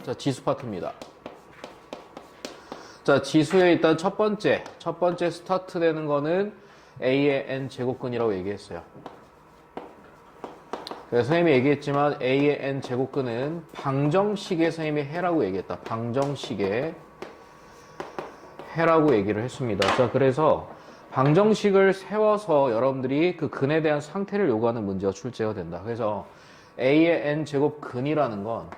자, 지수 파트입니다. 자, 지수의 일단 첫 번째 스타트 되는 거는 A의 n 제곱근이라고 얘기했어요. 그래서 선생님이 얘기했지만 A의 n 제곱근은 방정식의 선생님이 해라고 얘기했다. 방정식의 해라고 얘기를 했습니다. 자, 그래서 방정식을 세워서 여러분들이 그 근에 대한 상태를 요구하는 문제가 출제가 된다. 그래서 A의 n제곱 근이라는 건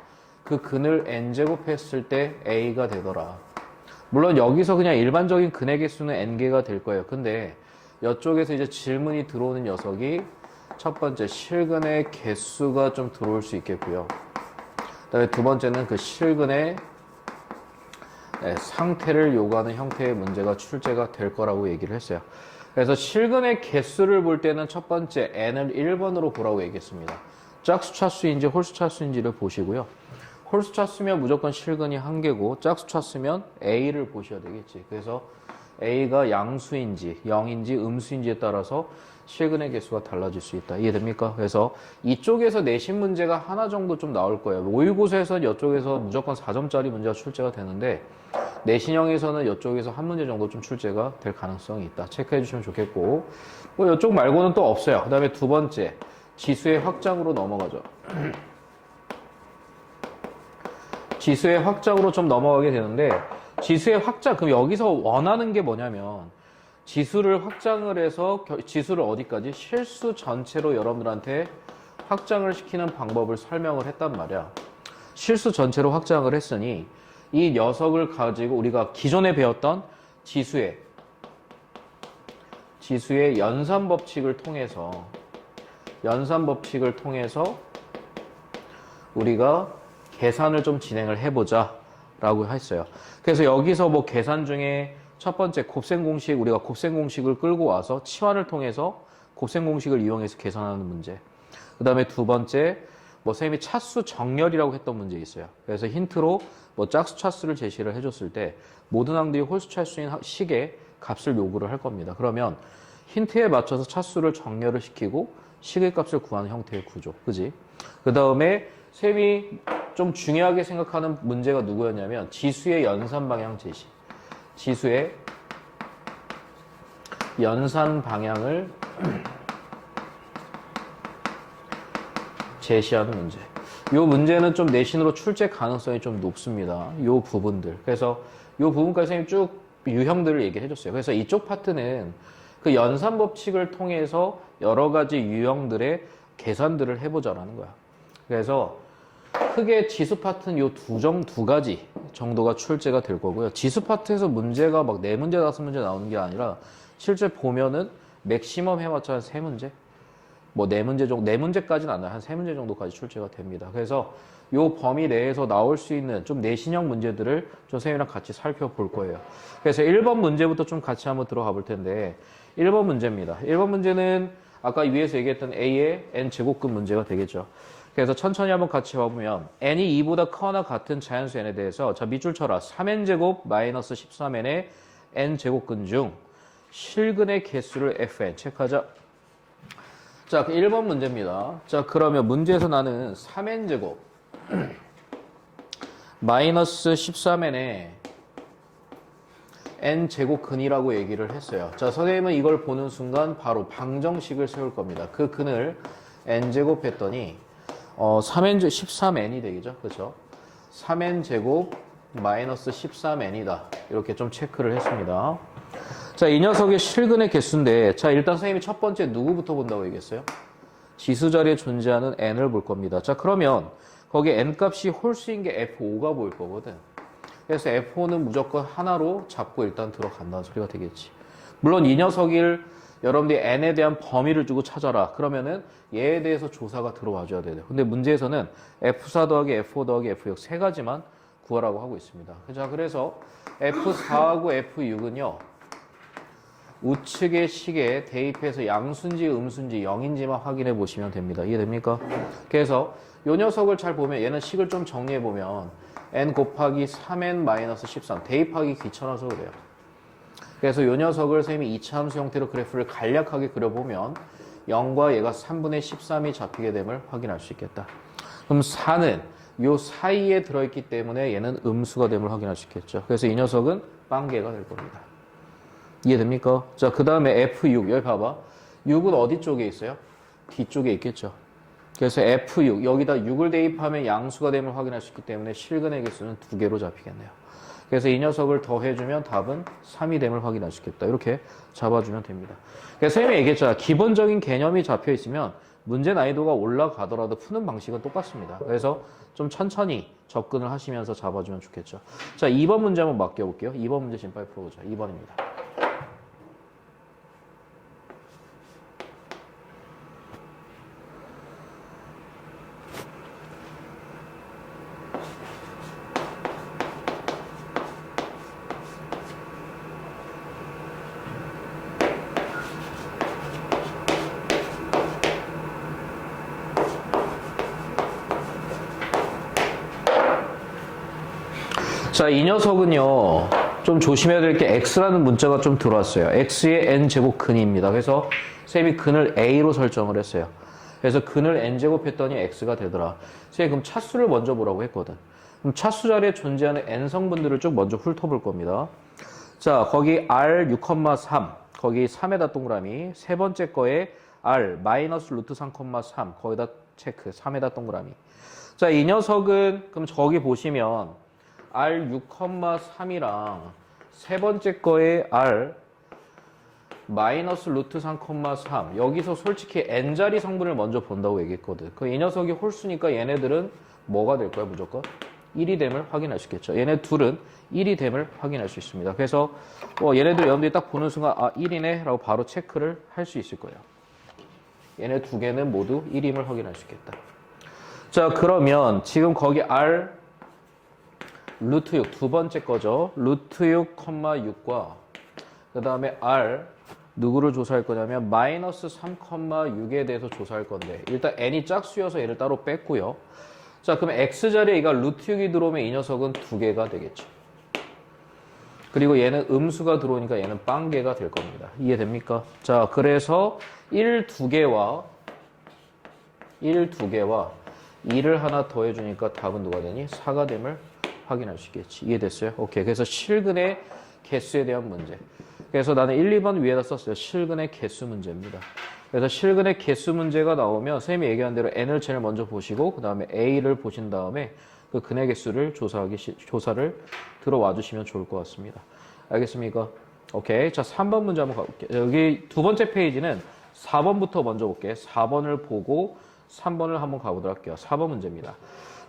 그 근을 n제곱 했을 때 A가 되더라. 물론 여기서 그냥 일반적인 근의 개수는 n개가 될 거예요. 근데 이쪽에서 이제 질문이 들어오는 녀석이 첫 번째 실근의 개수가 좀 들어올 수 있겠고요. 그다음에 두 번째는 그 실근의 상태를 요구하는 형태의 문제가 출제가 될 거라고 얘기를 했어요. 그래서 실근의 개수를 볼 때는 첫 번째 n을 1번으로 보라고 얘기했습니다. 짝수 차수인지 홀수 차수인지를 보시고요. 홀수 차수면 무조건 실근이 1개고 짝수 차수면 a를 보셔야 되겠지. 그래서 a가 양수인지 0인지 음수인지에 따라서 실근의 개수가 달라질 수 있다. 이해됩니까? 그래서 이쪽에서 내신 문제가 하나 정도 좀 나올 거예요. 모의고사에서는 이쪽에서 무조건 4점짜리 문제가 출제가 되는데 내신형에서는 이쪽에서 한 문제 정도 좀 출제가 될 가능성이 있다. 체크해 주시면 좋겠고, 뭐 이쪽 말고는 또 없어요. 그 다음에 두 번째 지수의 확장으로 넘어가죠. 지수의 확장으로 좀 넘어가게 되는데, 지수의 확장, 그럼 여기서 원하는 게 뭐냐면 지수를 확장을 해서 지수를 어디까지? 실수 전체로 여러분들한테 확장을 시키는 방법을 설명을 했단 말이야. 실수 전체로 확장을 했으니 이 녀석을 가지고 우리가 기존에 배웠던 지수의 연산법칙을 통해서 우리가 계산을 좀 진행을 해보자 라고 했어요. 그래서 여기서 뭐 계산 중에 첫 번째 곱셈 공식, 우리가 곱셈 공식을 끌고 와서 치환을 통해서 곱셈 공식을 이용해서 계산하는 문제. 그 다음에 두 번째, 뭐 선생님이 차수 정렬이라고 했던 문제 있어요. 그래서 힌트로 뭐 짝수 차수를 제시를 해줬을 때 모든 항들이 홀수 차수인 식의 값을 요구를 할 겁니다. 그러면 힌트에 맞춰서 차수를 정렬을 시키고 식의 값을 구하는 형태의 구조. 그지? 그 다음에 선생님이 좀 중요하게 생각하는 문제가 누구였냐면 지수의 연산 방향 제시. 지수의 연산 방향을 제시하는 문제. 이 문제는 좀 내신으로 출제 가능성이 좀 높습니다. 이 부분들. 그래서 이 부분까지 선생님 쭉 유형들을 얘기해 줬어요. 그래서 이쪽 파트는 그 연산 법칙을 통해서 여러 가지 유형들의 계산들을 해보자라는 거야. 그래서 크게 지수 파트는 요 두 가지 정도가 출제가 될 거고요. 지수 파트에서 문제가 막 4문제, 5문제 나오는 게 아니라 실제 보면은 맥시멈 해봤자 한 3문제? 뭐 4문제 정도, 4문제까지는 안 나요. 한 3문제 정도까지 출제가 됩니다. 그래서 요 범위 내에서 나올 수 있는 좀 내신형 문제들을 좀 선생님이랑 같이 살펴볼 거예요. 그래서 1번 문제부터 좀 같이 한번 들어가 볼 텐데 1번 문제입니다. 1번 문제는 아까 위에서 얘기했던 A의 n제곱근 문제가 되겠죠. 그래서 천천히 한번 같이 봐보면 n이 2보다 커나 같은 자연수 n에 대해서 자 밑줄 쳐라. 3n제곱 마이너스 13n의 n제곱근 중 실근의 개수를 fn 체크하자. 자, 1번 문제입니다. 자, 그러면 문제에서 나는 3n제곱 마이너스 13n의 n제곱근이라고 얘기를 했어요. 자, 선생님은 이걸 보는 순간 바로 방정식을 세울 겁니다. 그 근을 n제곱 했더니 13n이 되겠죠. 그렇죠? 3n제곱 마이너스 13n이다. 이렇게 좀 체크를 했습니다. 자, 이 녀석의 실근의 개수인데, 자, 일단 선생님이 첫 번째 누구부터 본다고 얘기했어요? 지수 자리에 존재하는 n을 볼 겁니다. 자, 그러면 거기에 n 값이 홀수인 게 f5가 보일 거거든. 그래서 f5는 무조건 하나로 잡고 일단 들어간다는 소리가 되겠지. 물론 이 녀석을 여러분들이 n에 대한 범위를 주고 찾아라. 그러면은 얘에 대해서 조사가 들어와 줘야 돼요. 근데 문제에서는 f4 더하기 f5 더하기 f6 세 가지만 구하라고 하고 있습니다. 자, 그래서 f4하고 f6은요. 우측의 식에 대입해서 양수인지 음수인지 0인지만 확인해 보시면 됩니다. 이해됩니까? 그래서 이 녀석을 잘 보면 얘는 식을 좀 정리해 보면 n 곱하기 3n-13 대입하기 귀찮아서 그래요. 그래서 이 녀석을 선생님이 이차함수 형태로 그래프를 간략하게 그려보면 0과 얘가 3분의 13이 잡히게 됨을 확인할 수 있겠다. 그럼 4는 요 사이에 들어있기 때문에 얘는 음수가 됨을 확인할 수 있겠죠. 그래서 이 녀석은 빵개가 될 겁니다. 이해됩니까? 자, 그 다음에 F6. 여기 봐봐. 6은 어디 쪽에 있어요? 뒤쪽에 있겠죠. 그래서 F6. 여기다 6을 대입하면 양수가 됨을 확인할 수 있기 때문에 실근의 개수는 2개로 잡히겠네요. 그래서 이 녀석을 더해주면 답은 3이 됨을 확인할 수 있겠다. 이렇게 잡아주면 됩니다. 그래서 선생님이 얘기했잖아. 기본적인 개념이 잡혀 있으면 문제 난이도가 올라가더라도 푸는 방식은 똑같습니다. 그래서 좀 천천히 접근을 하시면서 잡아주면 좋겠죠. 자, 2번 문제 한번 맡겨볼게요. 2번 문제 지금 빨리 풀어보자. 2번입니다. 자, 이 녀석은요, 좀 조심해야 될 게 x라는 문자가 좀 들어왔어요. x의 n제곱 근입니다. 그래서 쌤이 근을 a로 설정을 했어요. 그래서 근을 n제곱 했더니 x가 되더라. 쌤이 그럼 차수를 먼저 보라고 했거든. 그럼 차수 자리에 존재하는 n 성분들을 쭉 먼저 훑어볼 겁니다. 자, 거기 r 6,3, 거기 3에다 동그라미, 세 번째 거에 r 마이너스 루트 3,3, 거기다 체크, 3에다 동그라미. 자, 이 녀석은 그럼 저기 보시면 R 6,3이랑 세 번째 거에 R 마이너스 루트 3,3 여기서 솔직히 n자리 성분을 먼저 본다고 얘기했거든. 이 녀석이 홀수니까 얘네들은 뭐가 될 거야 무조건? 1이 됨을 확인할 수 있겠죠. 얘네 둘은 1이 됨을 확인할 수 있습니다. 그래서 얘네들 여러분들이 딱 보는 순간 1이네 라고 바로 체크를 할 수 있을 거예요. 얘네 두 개는 모두 1임을 확인할 수 있겠다. 자, 그러면 지금 거기 R 루트 6 두 번째 거죠. 루트 6,6과 그 다음에 R 누구를 조사할 거냐면 마이너스 3,6에 대해서 조사할 건데 일단 n이 짝수여서 얘를 따로 뺐고요. 자, 그럼 x자리에 이가 루트 6이 들어오면 이 녀석은 2개가 되겠죠. 그리고 얘는 음수가 들어오니까 얘는 빵개가 될 겁니다. 이해됩니까? 자, 그래서 1, 2개와 2를 하나 더해주니까 답은 누가 되니? 4가 됨을 확인할 수 있겠지. 이해됐어요? 오케이. 그래서 실근의 개수에 대한 문제. 그래서 나는 1, 2번 위에다 썼어요. 실근의 개수 문제입니다. 그래서 실근의 개수 문제가 나오면 선생님이 얘기한 대로 n을 제일 먼저 보시고 그 다음에 a를 보신 다음에 그 근의 개수를 조사를 들어와 주시면 좋을 것 같습니다. 알겠습니까? 오케이. 자, 3번 문제 한번 가볼게요. 여기 두 번째 페이지는 4번부터 먼저 볼게요. 4번을 보고 3번을 한번 가보도록 할게요. 4번 문제입니다.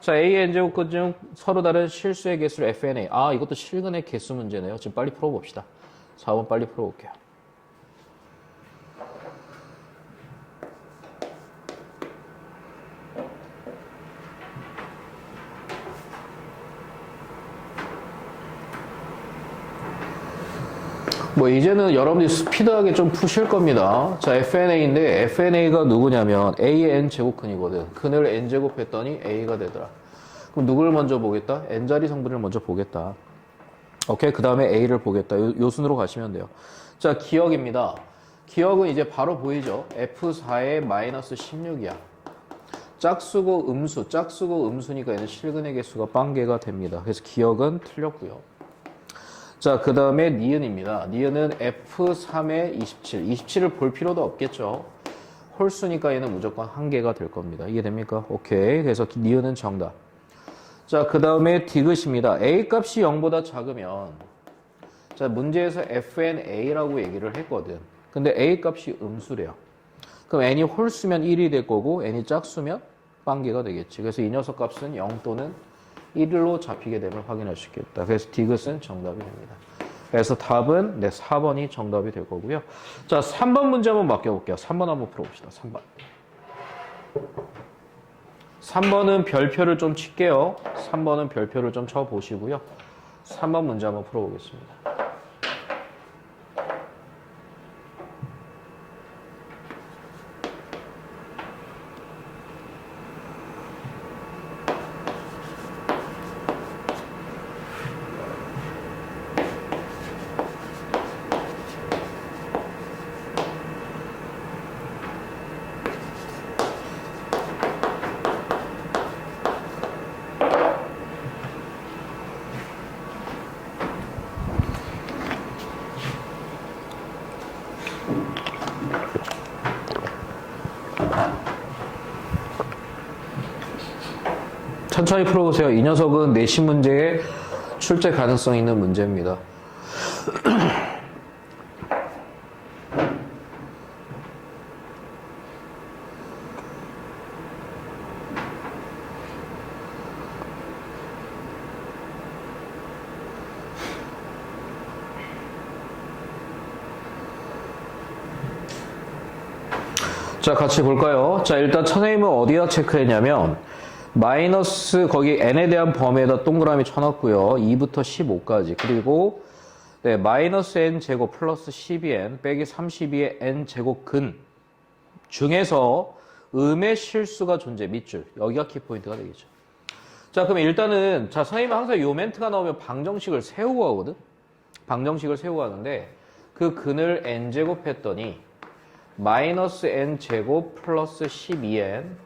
자, A, N제곱근 중 서로 다른 실수의 개수를 FNA. 이것도 실근의 개수 문제네요. 지금 빨리 풀어봅시다. 4번 빨리 풀어볼게요. 이제는 여러분들이 스피드하게 좀 푸실 겁니다. 자, FNA인데 FNA가 누구냐면 A의 N제곱근이거든. 근을 N제곱 했더니 A가 되더라. 그럼 누구를 먼저 보겠다? N자리 성분을 먼저 보겠다. 오케이. 그 다음에 A를 보겠다. 요 순으로 가시면 돼요. 자, 기억입니다. 기억은 이제 바로 보이죠? F4의 마이너스 16이야. 짝수고 음수니까 얘는 실근의 개수가 빵개가 됩니다. 그래서 기억은 틀렸고요. 자, 그 다음에 니은입니다. 니은은 F3의 27. 27을 볼 필요도 없겠죠. 홀수니까 얘는 무조건 한 개가 될 겁니다. 이해됩니까? 오케이. 그래서 니은은 정답. 자, 그 다음에 디귿입니다. A 값이 0보다 작으면 자, 문제에서 FNA라고 얘기를 했거든. 근데 A 값이 음수래요. 그럼 n이 홀수면 1이 될 거고 n이 짝수면 빵개가 되겠지. 그래서 이 녀석 값은 0 또는 1로 잡히게 됨을 확인할 수 있겠다. 그래서 디귿은 정답이 됩니다. 그래서 답은 4번이 정답이 될 거고요. 자, 3번 문제 한번 맡겨볼게요. 3번 한번 풀어봅시다. 3번. 3번은 별표를 좀 칠게요. 3번은 별표를 좀 쳐보시고요. 3번 문제 한번 풀어보겠습니다. 천천히 풀어보세요. 이 녀석은 내신 문제에 출제 가능성 있는 문제입니다. 자, 같이 볼까요? 자, 일단 선생님은 어디다 체크했냐면 마이너스 거기 n에 대한 범위에다 동그라미 쳐놨고요. 2부터 15까지. 그리고 네, 마이너스 n 제곱 플러스 12n 빼기 32의 n 제곱 근 중에서 음의 실수가 존재 밑줄. 여기가 키포인트가 되겠죠. 자, 그럼 일단은 자, 선생님은 항상 요 멘트가 나오면 방정식을 세우고 하거든. 방정식을 세우고 하는데 그 근을 n 제곱 했더니 마이너스 n 제곱 플러스 12n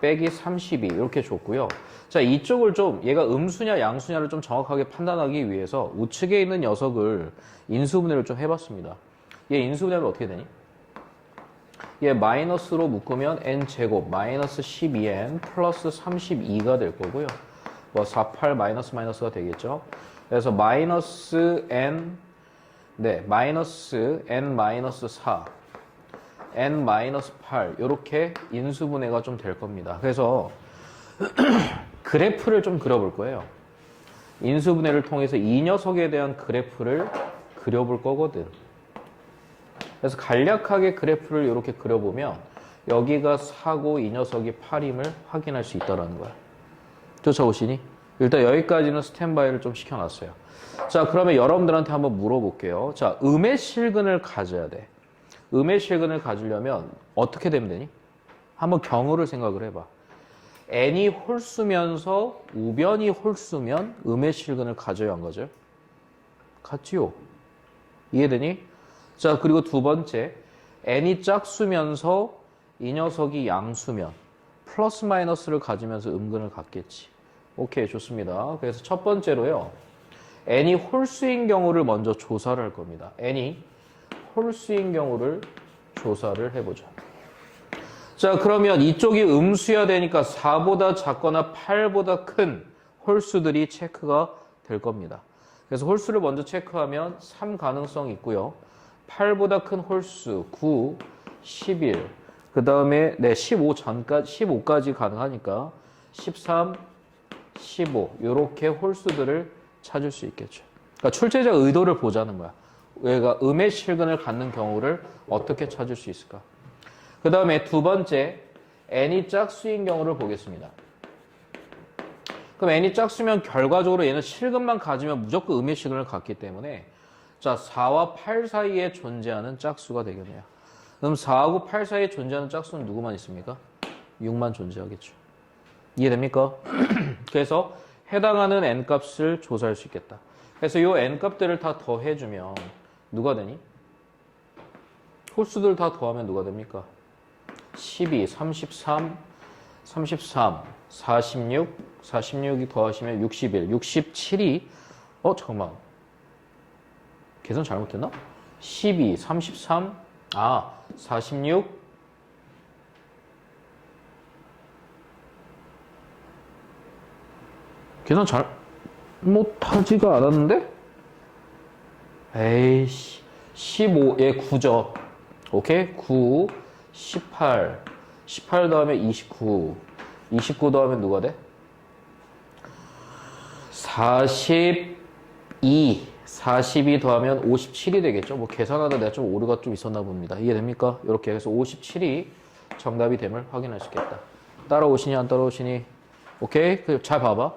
빼기 32 이렇게 줬고요. 자, 이쪽을 좀 얘가 음수냐 양수냐를 좀 정확하게 판단하기 위해서 우측에 있는 녀석을 인수분해를 좀 해봤습니다. 얘 인수분해하면 어떻게 되니? 얘 마이너스로 묶으면 n 제곱 마이너스 12n 플러스 32가 될 거고요. 뭐 48 마이너스가 되겠죠. 그래서 마이너스 n 마이너스 n 마이너스 4 n-8 이렇게 인수분해가 좀 될 겁니다. 그래서 그래프를 좀 그려볼 거예요. 인수분해를 통해서 이 녀석에 대한 그래프를 그려볼 거거든. 그래서 간략하게 그래프를 이렇게 그려보면 여기가 4고 이 녀석이 8임을 확인할 수 있다는 거야. 쫓아오시니? 일단 여기까지는 스탠바이를 좀 시켜놨어요. 자, 그러면 여러분들한테 한번 물어볼게요. 자, 음의 실근을 가져야 돼. 음의 실근을 가지려면 어떻게 되면 되니? 한번 경우를 생각을 해봐. n이 홀수면서 우변이 홀수면 음의 실근을 가져야 한 거죠. 같지요? 이해되니? 자, 그리고 두 번째, n이 짝수면서 이 녀석이 양수면 플러스 마이너스를 가지면서 음근을 갖겠지. 오케이, 좋습니다. 그래서 첫 번째로요, n이 홀수인 경우를 먼저 조사를 할 겁니다. n이 홀수인 경우를 조사를 해보죠. 자, 그러면 이쪽이 음수여야 되니까 4보다 작거나 8보다 큰 홀수들이 체크가 될 겁니다. 그래서 홀수를 먼저 체크하면 3 가능성 있고요. 8보다 큰 홀수 9, 11, 그 다음에 15까지 가능하니까 13, 15 이렇게 홀수들을 찾을 수 있겠죠. 그러니까 출제자 의도를 보자는 거야. 얘가 음의 실근을 갖는 경우를 어떻게 찾을 수 있을까? 그 다음에 두 번째, n이 짝수인 경우를 보겠습니다. 그럼 n이 짝수면 결과적으로 얘는 실근만 가지면 무조건 음의 실근을 갖기 때문에 자, 4와 8 사이에 존재하는 짝수가 되겠네요. 그럼 4하고 8 사이에 존재하는 짝수는 누구만 있습니까? 6만 존재하겠죠. 이해됩니까? 그래서 해당하는 n값을 조사할 수 있겠다. 그래서 이 n값들을 다 더해주면 누가 되니? 홀수들 다 더하면 누가 됩니까? 12, 33, 46이 더하시면 61, 67이 잠깐만. 계산 잘못됐나? 12, 33, 46 계산 잘못하지가 않았는데? 에이씨 15에 9죠. 오케이? 9 18 다음에 29 더하면 누가 돼? 42 더하면 57이 되겠죠. 뭐 계산하다 내가 좀 오류가 좀 있었나 봅니다. 이해됩니까? 이렇게 해서 57이 정답이 됨을 확인할 수 있겠다. 따라오시니 안 따라오시니? 오케이? 잘 봐봐.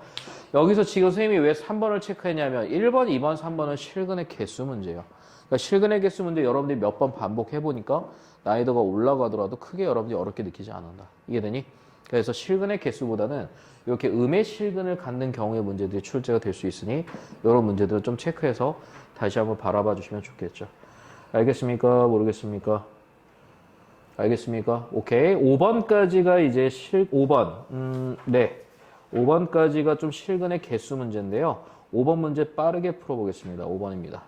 여기서 지금 선생님이 왜 3번을 체크했냐면 1번, 2번, 3번은 실근의 개수 문제예요. 그러니까 실근의 개수 문제 여러분들이 몇 번 반복해보니까 난이도가 올라가더라도 크게 여러분들이 어렵게 느끼지 않는다. 이해되니? 그래서 실근의 개수보다는 이렇게 음의 실근을 갖는 경우의 문제들이 출제가 될 수 있으니 이런 문제들을 좀 체크해서 다시 한번 바라봐 주시면 좋겠죠. 알겠습니까? 모르겠습니까? 알겠습니까? 오케이. 5번까지가 이제 5번. 네. 5번까지가 좀 실근의 개수 문제인데요. 5번 문제 빠르게 풀어보겠습니다. 5번입니다.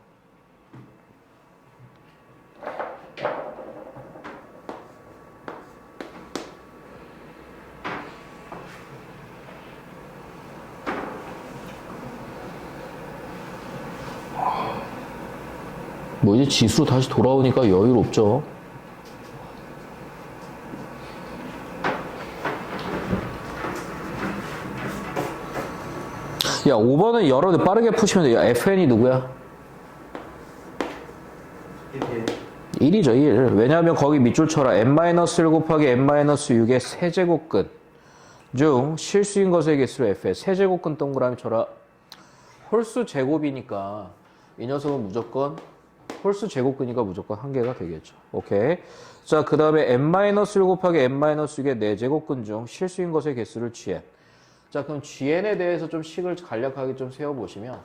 뭐 이제 지수로 다시 돌아오니까 여유롭죠. 야, 5번은 여러분들 빠르게 푸시면 돼요. FN이 누구야? 1이죠, 1. 왜냐하면 거기 밑줄 쳐라. n-1 곱하기 n-6의 세제곱근 중 실수인 것의 개수로 F의 세제곱근 동그라미 쳐라. 홀수 제곱이니까 이 녀석은 무조건 홀수 제곱근이니까 무조건 한 개가 되겠죠. 오케이. 자, 그 다음에 n-1 곱하기 n-6의 4제곱근 중 실수인 것의 개수를 gn. 자, 그럼 GN에 대해서 좀 식을 간략하게 좀 세워보시면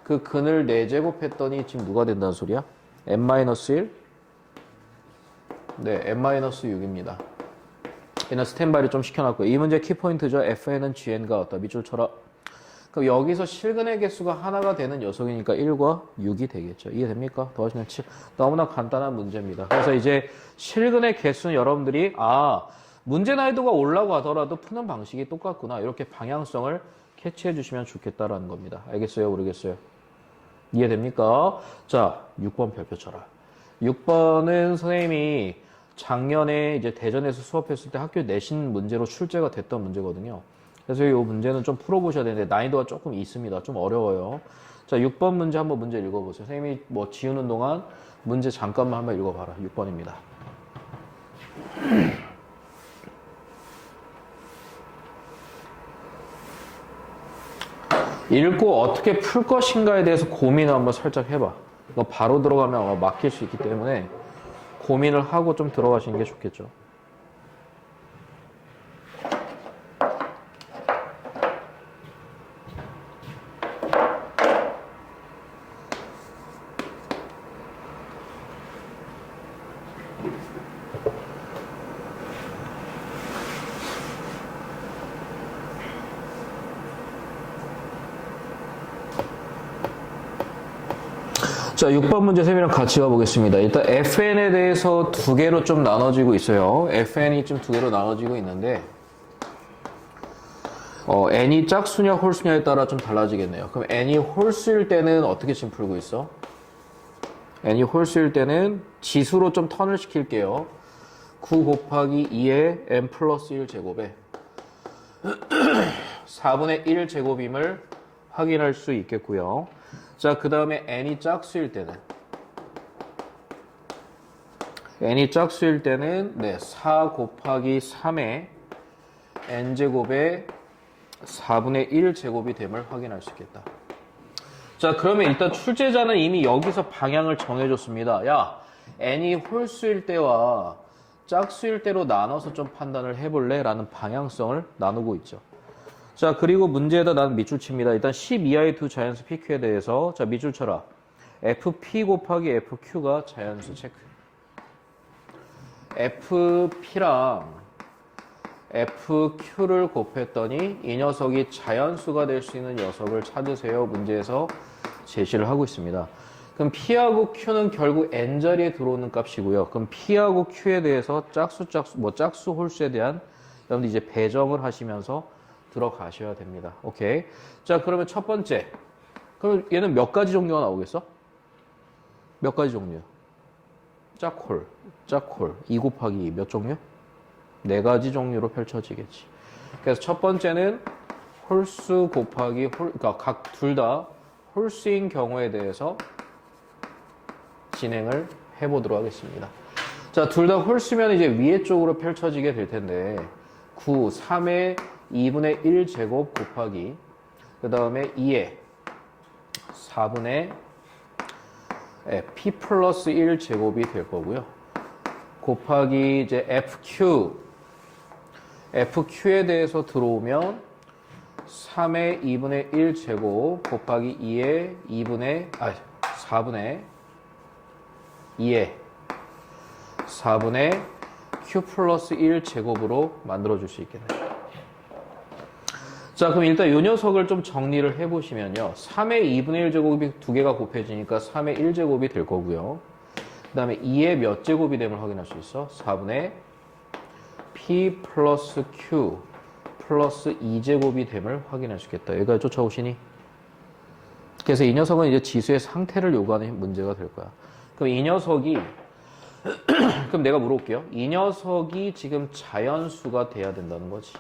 그 근을 4제곱했더니 지금 누가 된다는 소리야? n-1? 네, n-6입니다. 얘는 스탠바이를 좀 시켜놨고요. 이 문제 키포인트죠. FN은 GN과 같다. 밑줄 쳐라. 그럼 여기서 실근의 개수가 하나가 되는 녀석이니까 1과 6이 되겠죠. 이해됩니까? 더하시면 7. 너무나 간단한 문제입니다. 그래서 이제 실근의 개수는 여러분들이 문제 난이도가 올라가더라도 푸는 방식이 똑같구나. 이렇게 방향성을 캐치해 주시면 좋겠다라는 겁니다. 알겠어요? 모르겠어요? 이해됩니까? 자, 6번 별표 쳐라. 6번은 선생님이 작년에 이제 대전에서 수업했을 때 학교 내신 문제로 출제가 됐던 문제거든요. 그래서 이 문제는 좀 풀어보셔야 되는데 난이도가 조금 있습니다. 좀 어려워요. 자, 6번 문제 한번 문제 읽어보세요. 선생님이 뭐 지우는 동안 문제 잠깐만 한번 읽어봐라. 6번입니다. 읽고 어떻게 풀 것인가에 대해서 고민을 한번 살짝 해봐. 이거 바로 들어가면 아마 막힐 수 있기 때문에 고민을 하고 좀 들어가시는 게 좋겠죠. 자, 6번 문제 셈이랑 같이 가보겠습니다. 일단 FN에 대해서 두 개로 좀 나눠지고 있어요. FN이 좀 두 개로 나눠지고 있는데 n이 짝수냐 홀수냐에 따라 좀 달라지겠네요. 그럼 n이 홀수일 때는 어떻게 지금 풀고 있어? n이 홀수일 때는 지수로 좀 턴을 시킬게요. 9 곱하기 2의 n 플러스 1 제곱에 4분의 1 제곱임을 확인할 수 있겠고요. 자, 그 다음에 n이 짝수일 때는 네, 4 곱하기 3의 n제곱에 4분의 1 제곱이 됨을 확인할 수 있겠다. 자, 그러면 일단 출제자는 이미 여기서 방향을 정해줬습니다. 야, n이 홀수일 때와 짝수일 때로 나눠서 좀 판단을 해볼래? 라는 방향성을 나누고 있죠. 자, 그리고 문제에다 나는 밑줄 칩니다. 일단 10 이하의 두 자연수 PQ에 대해서 자, 밑줄 쳐라. FP 곱하기 FQ가 자연수 체크. FP랑 FQ를 곱했더니 이 녀석이 자연수가 될 수 있는 녀석을 찾으세요. 문제에서 제시를 하고 있습니다. 그럼 P하고 Q는 결국 N자리에 들어오는 값이고요. 그럼 P하고 Q에 대해서 짝수 홀수에 대한 여러분들 이제 배정을 하시면서 들어가셔야 됩니다. 오케이. 자, 그러면 첫 번째. 그럼 얘는 몇 가지 종류가 나오겠어? 몇 가지 종류? 짝홀. 2 곱하기 2 몇 종류? 4가지 종류로 펼쳐지겠지. 그래서 첫 번째는 홀수 곱하기 그러니까 각 둘 다 홀수인 경우에 대해서 진행을 해보도록 하겠습니다. 자, 둘 다 홀수면 이제 위에 쪽으로 펼쳐지게 될 텐데 9, 3의 2분의 1 제곱 곱하기 그 다음에 2의 4분의 P 플러스 1 제곱이 될 거고요. 곱하기 이제 FQ에 대해서 들어오면 3의 2분의 1 제곱 곱하기 2의 4분의 2의 4분의 Q 플러스 1 제곱으로 만들어 줄 수 있겠네요. 자, 그럼 일단 이 녀석을 좀 정리를 해보시면요. 3의 2분의 1 제곱이 두 개가 곱해지니까 3의 1 제곱이 될 거고요. 그 다음에 2의 몇 제곱이 됨을 확인할 수 있어? 4분의 P 플러스 Q 플러스 2제곱이 됨을 확인할 수 있겠다. 여기까지 쫓아오시니? 그래서 이 녀석은 이제 지수의 상태를 요구하는 문제가 될 거야. 그럼 이 녀석이 그럼 내가 물어볼게요. 이 녀석이 지금 자연수가 돼야 된다는 거지.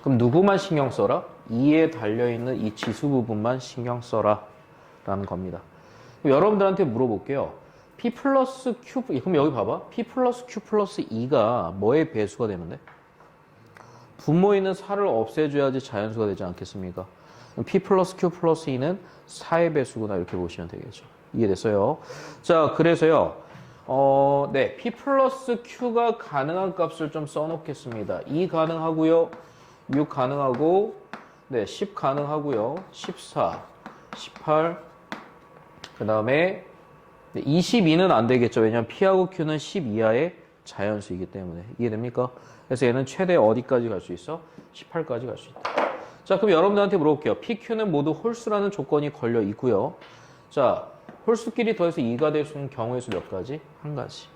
그럼 누구만 신경 써라? 2에 달려있는 이 지수 부분만 신경 써라 라는 겁니다. 그럼 여러분들한테 물어볼게요. P 플러스 Q, 그럼 여기 봐봐. P 플러스 Q 플러스 2가 뭐의 배수가 되는데? 분모 있는 4를 없애줘야지 자연수가 되지 않겠습니까? 그럼 P 플러스 Q 플러스 2는 4의 배수구나 이렇게 보시면 되겠죠. 이해됐어요? 자, 그래서요. 네, P 플러스 Q가 가능한 값을 좀 써놓겠습니다. 2 가능하고요. 6 가능하고, 네, 10 가능하고요. 14, 18, 그 다음에 22는 안 되겠죠. 왜냐면 P하고 Q는 10 이하의 자연수이기 때문에. 이해됩니까? 그래서 얘는 최대 어디까지 갈 수 있어? 18까지 갈 수 있다. 자, 그럼 여러분들한테 물어볼게요. PQ는 모두 홀수라는 조건이 걸려 있고요. 자, 홀수끼리 더해서 2가 될 수 있는 경우의 수 몇 가지? 한 가지.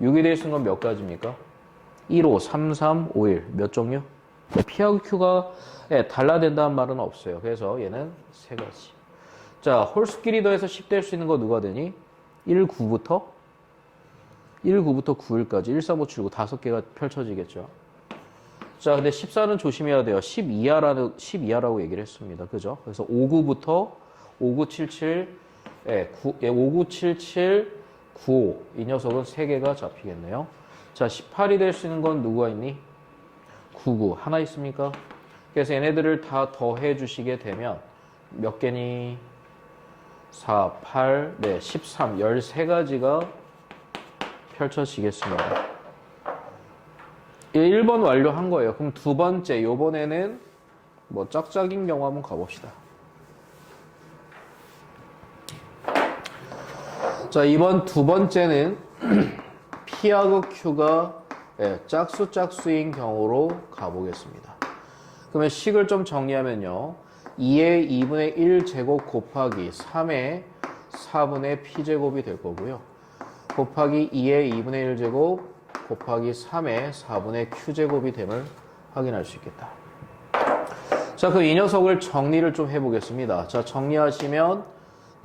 6이 될 수 있는 건 몇 가지입니까? 1, 5, 3, 3, 5, 1. 몇 종류? P하고 Q가 달라된다는 말은 없어요. 그래서 얘는 세 가지. 자, 홀수끼리 더해서 10 될 수 있는 거 누가 되니? 1, 9부터 9일까지 1, 4, 5, 7, 9 5개가 펼쳐지겠죠. 자, 근데 14는 조심해야 돼요. 10 이하라고 얘기를 했습니다. 그죠? 그래서 59부터 5977, 5977, 95. 이 녀석은 3개가 잡히겠네요. 자, 18이 될 수 있는 건 누구가 있니? 99. 하나 있습니까? 그래서 얘네들을 다 더해 주시게 되면 몇 개니? 4, 8, 13, 13가지가 펼쳐지겠습니다. 1번 완료한 거예요. 그럼 두 번째, 요번에는 뭐 짝짝인 경우 한번 가봅시다. 자, 이번 두 번째는 P하고 Q가 짝수인 경우로 가보겠습니다. 그러면 식을 좀 정리하면요. 2의 2분의 1 제곱 곱하기 3의 4분의 P제곱이 될 거고요. 곱하기 2의 2분의 1 제곱 곱하기 3의 4분의 Q제곱이 됨을 확인할 수 있겠다. 자, 그럼 이 녀석을 정리를 좀 해보겠습니다. 자, 정리하시면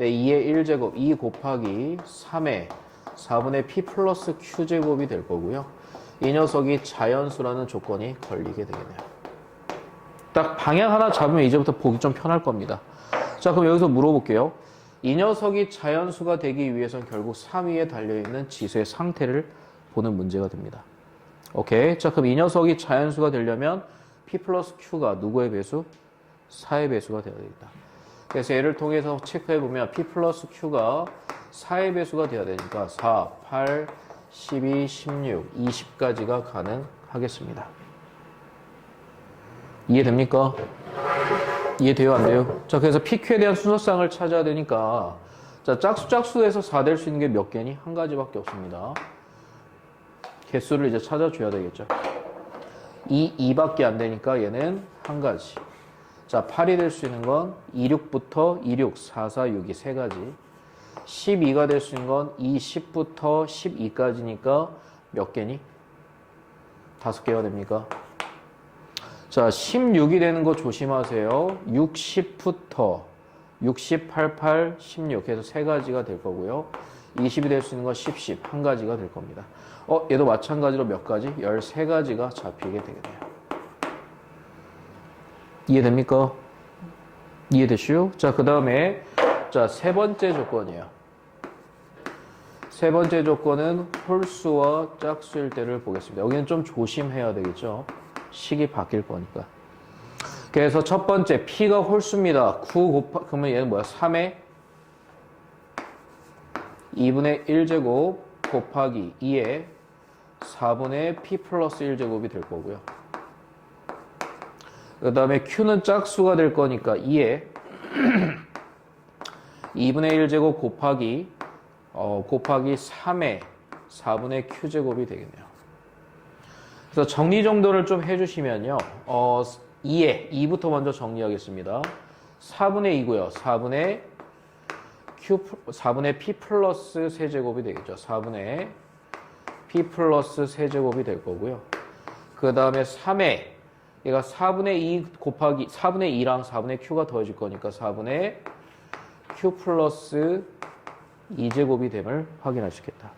2의 1제곱 2 곱하기 3의 4분의 P 플러스 Q제곱이 될 거고요. 이 녀석이 자연수라는 조건이 걸리게 되겠네요. 딱 방향 하나 잡으면 이제부터 보기 좀 편할 겁니다. 자, 그럼 여기서 물어볼게요. 이 녀석이 자연수가 되기 위해서는 결국 3 위에 달려있는 지수의 상태를 보는 문제가 됩니다. 오케이. 자, 그럼 이 녀석이 자연수가 되려면 P 플러스 Q가 누구의 배수? 4의 배수가 되어야 되겠다. 그래서 얘를 통해서 체크해보면 P 플러스 Q가 4의 배수가 되어야 되니까 4, 8, 12, 16, 20까지가 가능하겠습니다. 이해됩니까? 이해돼요? 안 돼요? 자, 그래서 PQ에 대한 순서상을 찾아야 되니까 자, 짝수에서 4 될 수 있는 게 몇 개니? 한 가지밖에 없습니다. 개수를 이제 찾아줘야 되겠죠. 2밖에 안 되니까 얘는 한 가지. 자, 8이 될 수 있는 건 26부터 26, 4, 4, 6이 세 가지. 12가 될 수 있는 건 20부터 12까지니까 몇 개니? 5개가 됩니까? 자, 16이 되는 거 조심하세요. 60부터 60, 88, 16 해서 세 가지가 될 거고요. 20이 될 수 있는 건 10, 10 한 가지가 될 겁니다. 얘도 마찬가지로 몇 가지? 13가지가 잡히게 되겠네요. 이해됩니까? 이해되시오? 자, 그 다음에 자, 세 번째 조건이에요. 세 번째 조건은 홀수와 짝수일 때를 보겠습니다. 여기는 좀 조심해야 되겠죠. 식이 바뀔 거니까. 그래서 첫 번째 P가 홀수입니다. 9 그러면 얘는 뭐야? 3의 2분의 1제곱 곱하기 2의 4분의 P 플러스 1제곱이 될 거고요. 그 다음에 Q는 짝수가 될 거니까 2의 2분의 1제곱 곱하기 3의 4분의 Q제곱이 되겠네요. 그래서 정리 정도를 좀 해주시면요. 2부터 먼저 정리하겠습니다. 4분의 2고요. 4분의 P 플러스 세제곱이 되겠죠. 4분의 P 플러스 세제곱이 될 거고요. 그 다음에 3의 얘가 4분의 2 곱하기 4분의 2랑 4분의 q가 더해질 거니까 4분의 q 플러스 2제곱이 됨을 확인할 수 있겠다.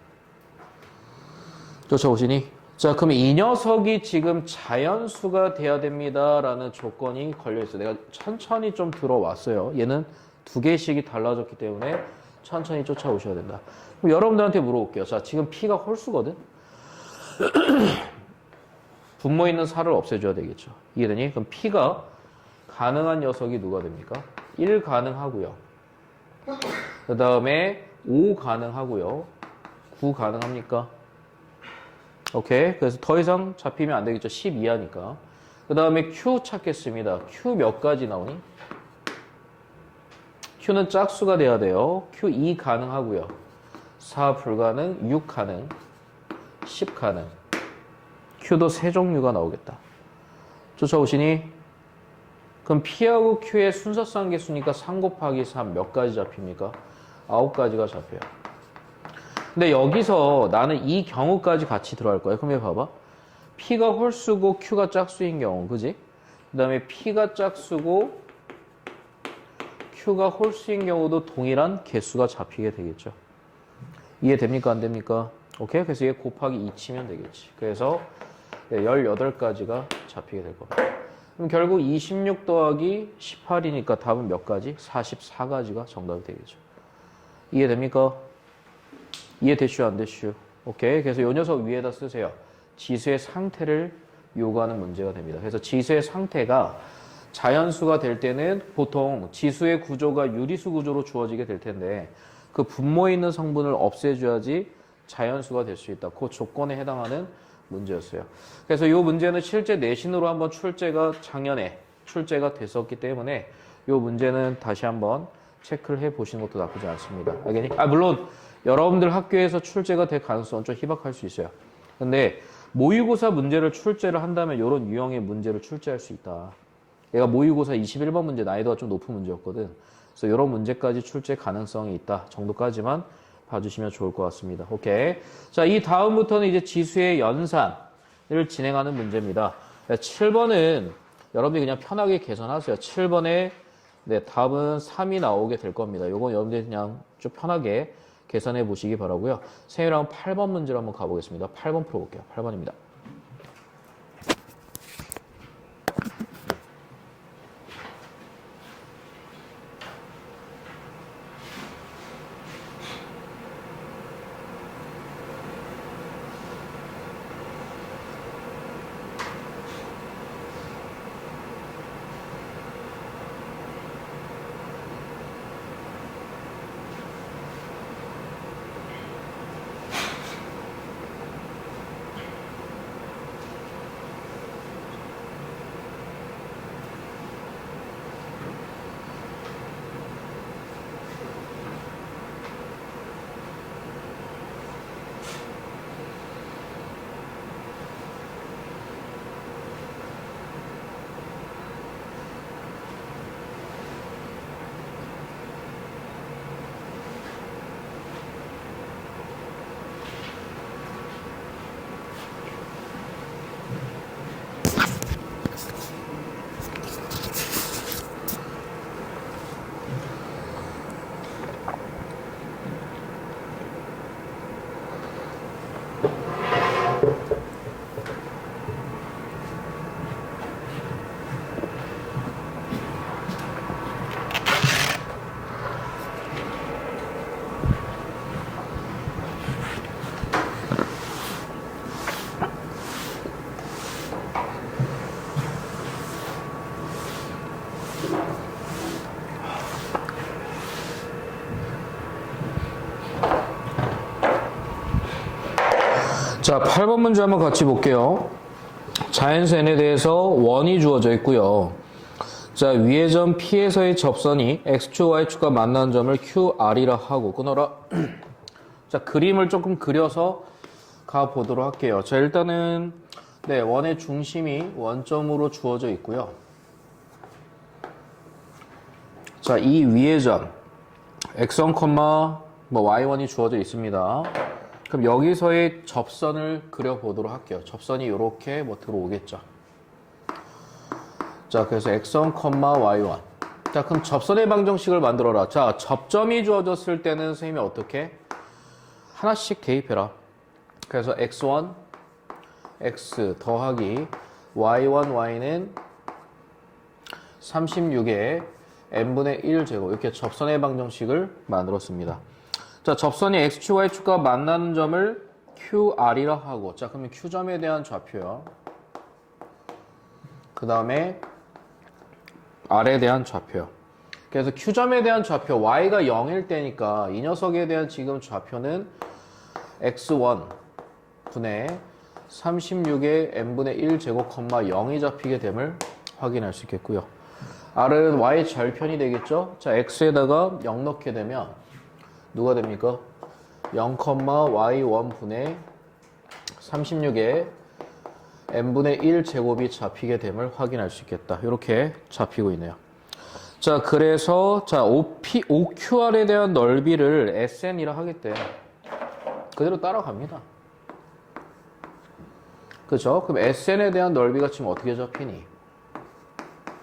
쫓아오시니? 자, 그럼 이 녀석이 지금 자연수가 돼야 됩니다. 라는 조건이 걸려있어요. 내가 천천히 좀 들어왔어요. 얘는 두 개씩이 달라졌기 때문에 천천히 쫓아오셔야 된다. 그럼 여러분들한테 물어볼게요. 자, 지금 P가 홀수거든? 분모 있는 4를 없애줘야 되겠죠. 이해되니? 그럼 P가 가능한 녀석이 누가 됩니까? 1 가능하고요. 그 다음에 5 가능하고요. 9 가능합니까? 오케이. 그래서 더 이상 잡히면 안 되겠죠. 10 이하니까. 그 다음에 Q 찾겠습니다. Q 몇 가지 나오니? Q는 짝수가 돼야 돼요. Q 2 가능하고요. 4 불가능, 6 가능, 10 가능. Q도 세 종류가 나오겠다. 쫓아오시니? 그럼 P하고 Q의 순서상 계수니까 3 곱하기 3 몇 가지 잡힙니까? 9가지가 잡혀요. 근데 여기서 나는 이 경우까지 같이 들어갈 거야. 그럼 여기 봐봐. P가 홀수고 Q가 짝수인 경우, 그지? 그 다음에 P가 짝수고 Q가 홀수인 경우도 동일한 개수가 잡히게 되겠죠. 이해됩니까? 안 됩니까? 오케이? 그래서 얘 곱하기 2 치면 되겠지. 그래서 18가지가 잡히게 될 겁니다. 그럼 결국 26 더하기 18이니까 답은 몇 가지? 44가지가 정답이 되겠죠. 이해됩니까? 이해되슈 안 되슈? 오케이. 그래서 이 녀석 위에다 쓰세요. 지수의 상태를 요구하는 문제가 됩니다. 그래서 지수의 상태가 자연수가 될 때는 보통 지수의 구조가 유리수 구조로 주어지게 될 텐데 그 분모에 있는 성분을 없애줘야지 자연수가 될 수 있다. 그 조건에 해당하는 문제였어요. 그래서 이 문제는 실제 내신으로 한번 작년에 출제가 됐었기 때문에 이 문제는 다시 한번 체크를 해 보시는 것도 나쁘지 않습니다. 알겠니? 물론 여러분들 학교에서 출제가 될 가능성은 좀 희박할 수 있어요. 근데 모의고사 문제를 출제를 한다면 이런 유형의 문제를 출제할 수 있다. 얘가 모의고사 21번 문제 난이도가 좀 높은 문제였거든. 그래서 이런 문제까지 출제 가능성이 있다 정도까지만 봐주시면 좋을 것 같습니다. 오케이. 자, 이 다음부터는 이제 지수의 연산을 진행하는 문제입니다. 7번은 여러분들이 그냥 편하게 계산하세요. 7번에 답은 3이 나오게 될 겁니다. 요건 여러분들이 그냥 좀 편하게 계산해 보시기 바라고요. 세율랑 8번 문제로 한번 가보겠습니다. 8번 풀어볼게요. 8번입니다. 자, 8번 문제 한번 같이 볼게요. 자연수 n에 대해서 원이 주어져 있고요. 자, 위의 점 P에서의 접선이 X축, Y축과 만나는 점을 QR이라 하고 끊어라. 자, 그림을 조금 그려서 가보도록 할게요. 자, 일단은 원의 중심이 원점으로 주어져 있고요. 자, 이 위의 점 X1, Y1이 주어져 있습니다. 그럼 여기서의 접선을 그려보도록 할게요. 접선이 이렇게 들어오겠죠. 자, 그래서 x1, y1. 자, 그럼 접선의 방정식을 만들어라. 자, 접점이 주어졌을 때는 선생님이 어떻게? 하나씩 대입해라. 그래서 x1, x 더하기 y1, y는 36의 n분의 1제곱. 이렇게 접선의 방정식을 만들었습니다. 자, 접선이 x축, y축과 만나는 점을 QR이라 하고. 자, 그러면 Q점에 대한 좌표요. 그 다음에 R에 대한 좌표. 그래서 Q점에 대한 좌표, Y가 0일 때니까 이 녀석에 대한 지금 좌표는 X1 분의 36의 n분의 1제곱, 0이 잡히게 됨을 확인할 수 있겠고요. R은 Y 절편이 되겠죠? 자, X에다가 0 넣게 되면 누가 됩니까? 0, Y1 분의 36의 n분의 1제곱이 잡히게 됨을 확인할 수 있겠다. 이렇게 잡히고 있네요. 자, 그래서 자, OQR에 대한 넓이를 SN이라 하겠대. 그대로 따라갑니다. 그죠? 그럼 SN에 대한 넓이가 지금 어떻게 잡히니?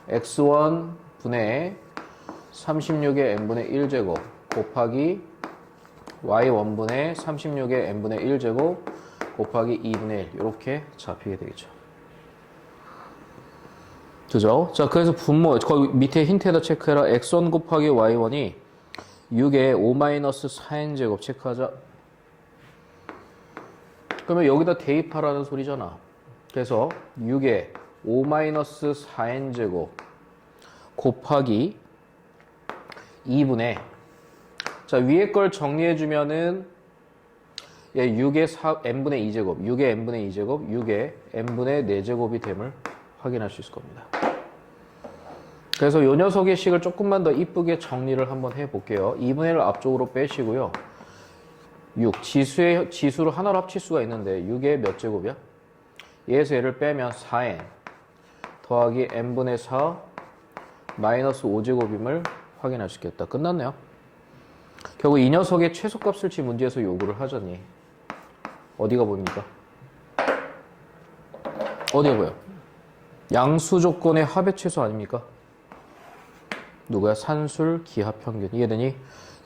X1 분의 36의 n분의 1제곱 곱하기 Y1 분의 36의 n분의 1제곱 곱하기 2분의 1 이렇게 잡히게 되겠죠. 그죠? 자, 그래서 분모 거기 밑에 힌트에다 체크해라. x1 곱하기 y1이 6의 5-4n제곱 체크하자. 그러면 여기다 대입하라는 소리잖아. 그래서 6의 5-4n제곱 곱하기 2분의 자, 위에 걸 정리해주면은 6의 n분의 2제곱, 6의 n분의 2제곱, 6의 n분의 4제곱이 됨을 확인할 수 있을 겁니다. 그래서 이 녀석의 식을 조금만 더 이쁘게 정리를 한번 해볼게요. 2분의 1을 앞쪽으로 빼시고요. 6, 지수로 하나로 합칠 수가 있는데 6의 몇 제곱이야? 얘에서 얘를 빼면 4n 더하기 n분의 4 마이너스 5제곱임을 확인할 수 있겠다. 끝났네요. 결국 이 녀석의 최소값을 지 문제에서 요구를 하자니 어디가 보입니까? 어디가 보여? 양수 조건의 합의 최소 아닙니까? 누구야? 산술 기하 평균. 이해되니?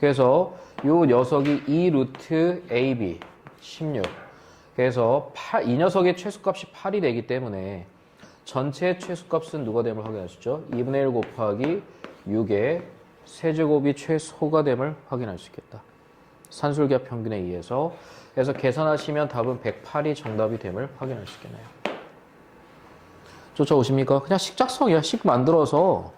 그래서 요 녀석이 2 루트 AB 16. 그래서 이 녀석의 최소값이 8이 되기 때문에 전체 최소값은 누가 됨을 확인할 수 있죠? 2분의 1 곱하기 6의 세제곱이 최소가 됨을 확인할 수 있겠다. 산술기하 평균에 의해서. 그래서 계산하시면 답은 108이 정답이 됨을 확인할 수 있겠네요. 쫓아오십니까? 그냥 식 작성이야. 식 만들어서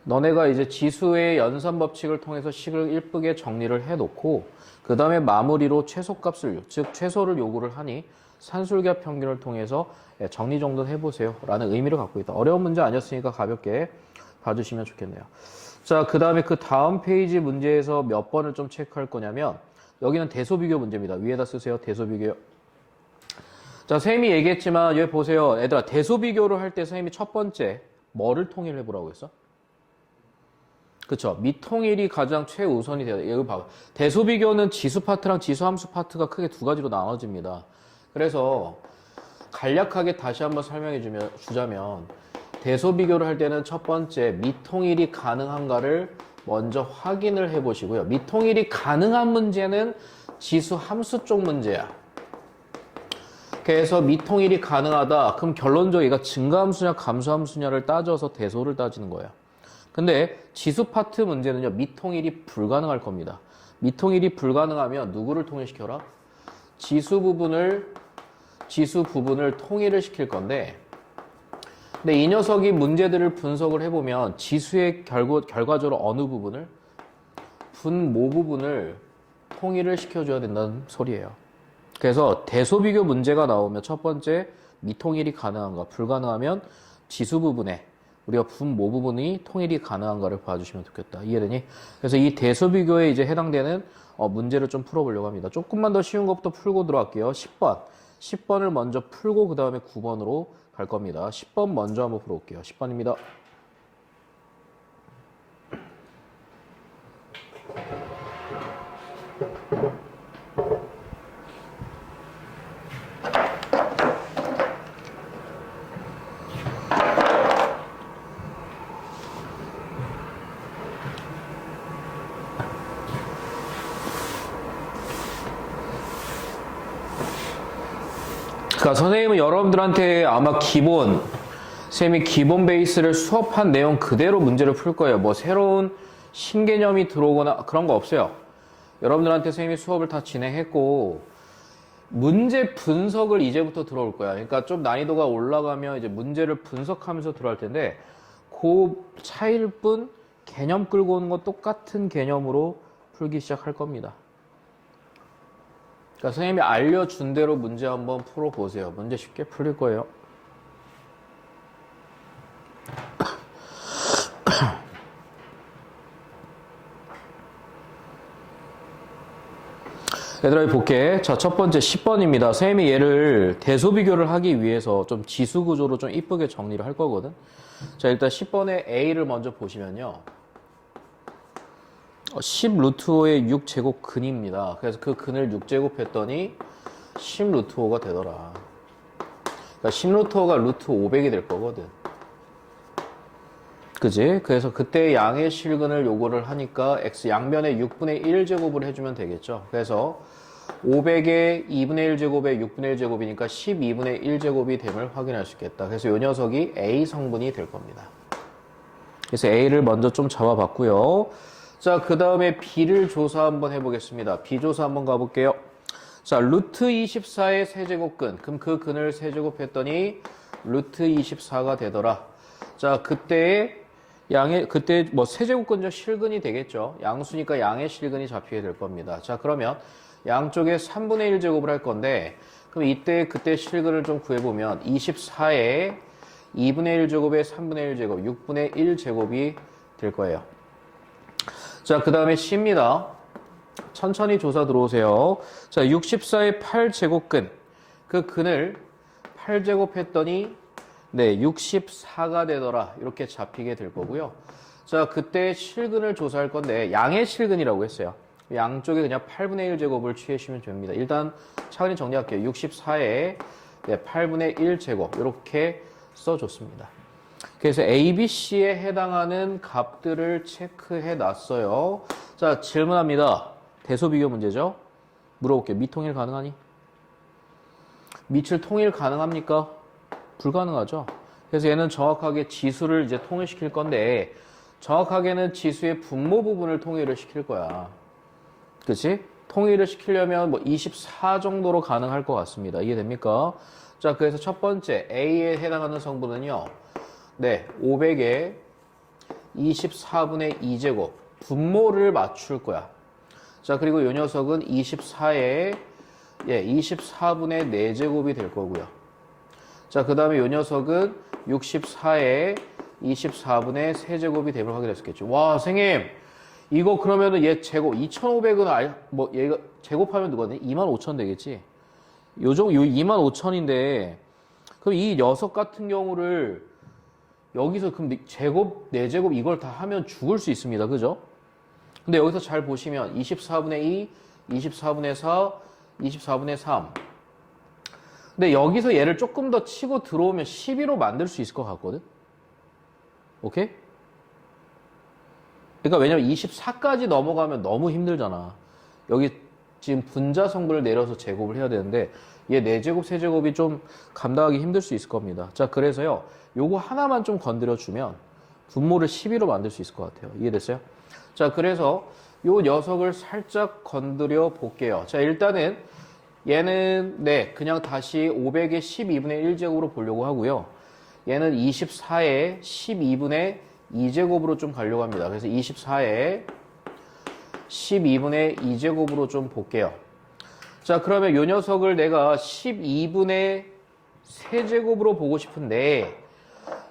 너네가 이제 지수의 연산 법칙을 통해서 식을 이쁘게 정리를 해놓고 그 다음에 마무리로 최소값을, 즉 최소를 요구를 하니 산술기하 평균을 통해서 정리정돈 해보세요 라는 의미를 갖고 있다. 어려운 문제 아니었으니까 가볍게 봐주시면 좋겠네요. 자, 그 다음에 그 다음 페이지 문제에서 몇 번을 좀 체크할 거냐면 여기는 대소비교 문제입니다. 위에다 쓰세요. 대소비교. 자, 선생님이 얘기했지만 여기 보세요. 얘들아, 대소비교를 할 때 선생님이 첫 번째 뭐를 통일해보라고 했어? 그쵸? 미통일이 가장 최우선이 돼야 돼. 여기 봐봐. 대소비교는 지수 파트랑 지수함수 파트가 크게 두 가지로 나눠집니다. 그래서 간략하게 다시 한번 설명해 주자면 대소비교를 할 때는 첫 번째 미통일이 가능한가를 먼저 확인을 해 보시고요. 미통일이 가능한 문제는 지수 함수 쪽 문제야. 그래서 미통일이 가능하다. 그럼 결론적으로 얘가 증가함수냐 감소함수냐를 따져서 대소를 따지는 거예요. 근데 지수 파트 문제는요. 미통일이 불가능할 겁니다. 미통일이 불가능하면 누구를 통일시켜라? 지수 부분을 통일을 시킬 건데 근데 이 녀석이 문제들을 분석을 해보면 지수의 결과적으로 어느 부분을? 분모 부분을 통일을 시켜줘야 된다는 소리예요. 그래서 대소비교 문제가 나오면 첫 번째 미통일이 가능한가? 불가능하면 지수 부분에 우리가 분모 부분이 통일이 가능한가를 봐주시면 좋겠다. 이해되니? 그래서 이 대소비교에 이제 해당되는 문제를 좀 풀어보려고 합니다. 조금만 더 쉬운 것부터 풀고 들어갈게요. 10번. 10번을 먼저 풀고 그 다음에 9번으로 갈 겁니다. 10번 먼저 한번 풀어볼게요. 10번입니다. 그러니까 선생님은 여러분들한테 아마 선생님이 기본 베이스를 수업한 내용 그대로 문제를 풀 거예요. 뭐 새로운 신개념이 들어오거나 그런 거 없어요. 여러분들한테 선생님이 수업을 다 진행했고, 문제 분석을 이제부터 들어올 거야. 그러니까 좀 난이도가 올라가면 이제 문제를 분석하면서 들어갈 텐데, 그 차이일 뿐 개념 끌고 오는 거 똑같은 개념으로 풀기 시작할 겁니다. 그러니까 선생님이 알려준 대로 문제 한번 풀어보세요. 문제 쉽게 풀릴 거예요. 얘들아, 볼게. 자, 첫 번째 10번입니다. 선생님이 얘를 대소비교를 하기 위해서 좀 지수구조로 좀 이쁘게 정리를 할 거거든. 자, 일단 10번의 A를 먼저 보시면요. 10 루트 5의 6제곱 근입니다. 그래서 그 근을 6제곱 했더니 10 루트 5가 되더라. 그러니까 10 루트 5가 루트 500이 될 거거든. 그지? 그래서 그때 양의 실근을 요구를 하니까 x 양변에 6분의 1제곱을 해주면 되겠죠. 그래서 500에 2분의 1제곱에 6분의 1제곱이니까 12분의 1제곱이 됨을 확인할 수 있겠다. 그래서 이 녀석이 A 성분이 될 겁니다. 그래서 A를 먼저 좀 잡아봤고요. 자, 그 다음에 B를 조사 한번 해보겠습니다. B 조사 한번 가볼게요. 자, 루트 24의 세제곱근. 그럼 그 근을 세제곱했더니 루트 24가 되더라. 자, 그때 뭐 세제곱근적 실근이 되겠죠. 양수니까 양의 실근이 잡히게 될 겁니다. 자, 그러면 양쪽에 3분의 1제곱을 할 건데, 그럼 그때 실근을 좀 구해보면 24에 2분의 1제곱에 3분의 1제곱, 6분의 1제곱이 될 거예요. 자, 그 다음에 C입니다. 천천히 조사 들어오세요. 자, 64의 8제곱근. 그 근을 8제곱 했더니, 네, 64가 되더라. 이렇게 잡히게 될 거고요. 자, 그때 실근을 조사할 건데, 양의 실근이라고 했어요. 양쪽에 그냥 8분의 1제곱을 취해주시면 됩니다. 일단 차근히 정리할게요. 64에 8분의 1제곱. 이렇게 써줬습니다. 그래서 A, B, C에 해당하는 값들을 체크해 놨어요. 자, 질문합니다. 대소비교 문제죠? 물어볼게요. 미통일 가능하니? 밑을 통일 가능합니까? 불가능하죠. 그래서 얘는 정확하게 지수를 이제 통일시킬 건데, 정확하게는 지수의 분모 부분을 통일을 시킬 거야. 그치? 통일을 시키려면 뭐 24 정도로 가능할 것 같습니다. 이해됩니까? 자, 그래서 첫 번째 A에 해당하는 성분은요. 네, 500에 24분의 2제곱 분모를 맞출 거야. 자, 그리고 이 녀석은 24에 24분의 4제곱이 될 거고요. 자, 그 다음에 이 녀석은 64에 24분의 3제곱이 됨을 확인할 수 있겠죠. 와, 선생님, 이거 그러면은 얘 제곱 2,500은 얘가 제곱하면 누구거든? 25,000 되겠지? 요 25,000인데, 그럼 이 녀석 같은 경우를 여기서 그럼 제곱, 4제곱 이걸 다 하면 죽을 수 있습니다. 그죠? 근데 여기서 잘 보시면 24분의 2, 24분의 4, 24분의 3. 근데 여기서 얘를 조금 더 치고 들어오면 12로 만들 수 있을 것 같거든? 오케이? 그러니까 왜냐면 24까지 넘어가면 너무 힘들잖아. 여기 지금 분자 성분을 내려서 제곱을 해야 되는데 얘 4제곱, 3제곱이 좀 감당하기 힘들 수 있을 겁니다. 자, 그래서요. 요거 하나만 좀 건드려주면 분모를 12로 만들 수 있을 것 같아요. 이해됐어요? 자, 그래서 요 녀석을 살짝 건드려 볼게요. 자, 일단은 얘는 그냥 다시 500의 12분의 1제곱으로 보려고 하고요. 얘는 24에 12분의 2제곱으로 좀 가려고 합니다. 그래서 24에 12분의 2제곱으로 좀 볼게요. 자, 그러면 요 녀석을 내가 12분의 3제곱으로 보고 싶은데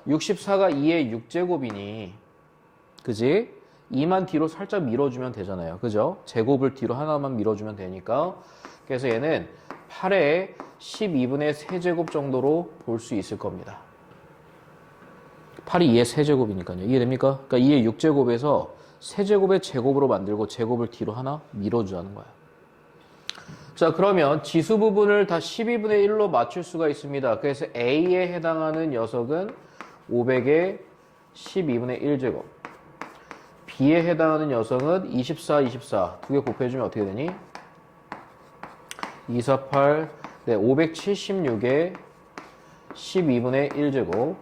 64가 2의 6제곱이니 그지? 2만 뒤로 살짝 밀어주면 되잖아요. 그죠? 제곱을 뒤로 하나만 밀어주면 되니까 그래서 얘는 8에 12분의 3제곱 정도로 볼 수 있을 겁니다. 8이 2의 세제곱이니까요. 이해됩니까? 그러니까 2의 6제곱에서 세제곱의 제곱으로 만들고 제곱을 뒤로 하나 밀어주자는 거야. 자, 그러면 지수 부분을 다 12분의 1로 맞출 수가 있습니다. 그래서 A에 해당하는 녀석은 500에 12분의 1제곱. B에 해당하는 녀석은 24, 24. 두 개 곱해주면 어떻게 되니? 248, 네, 576에 12분의 1제곱.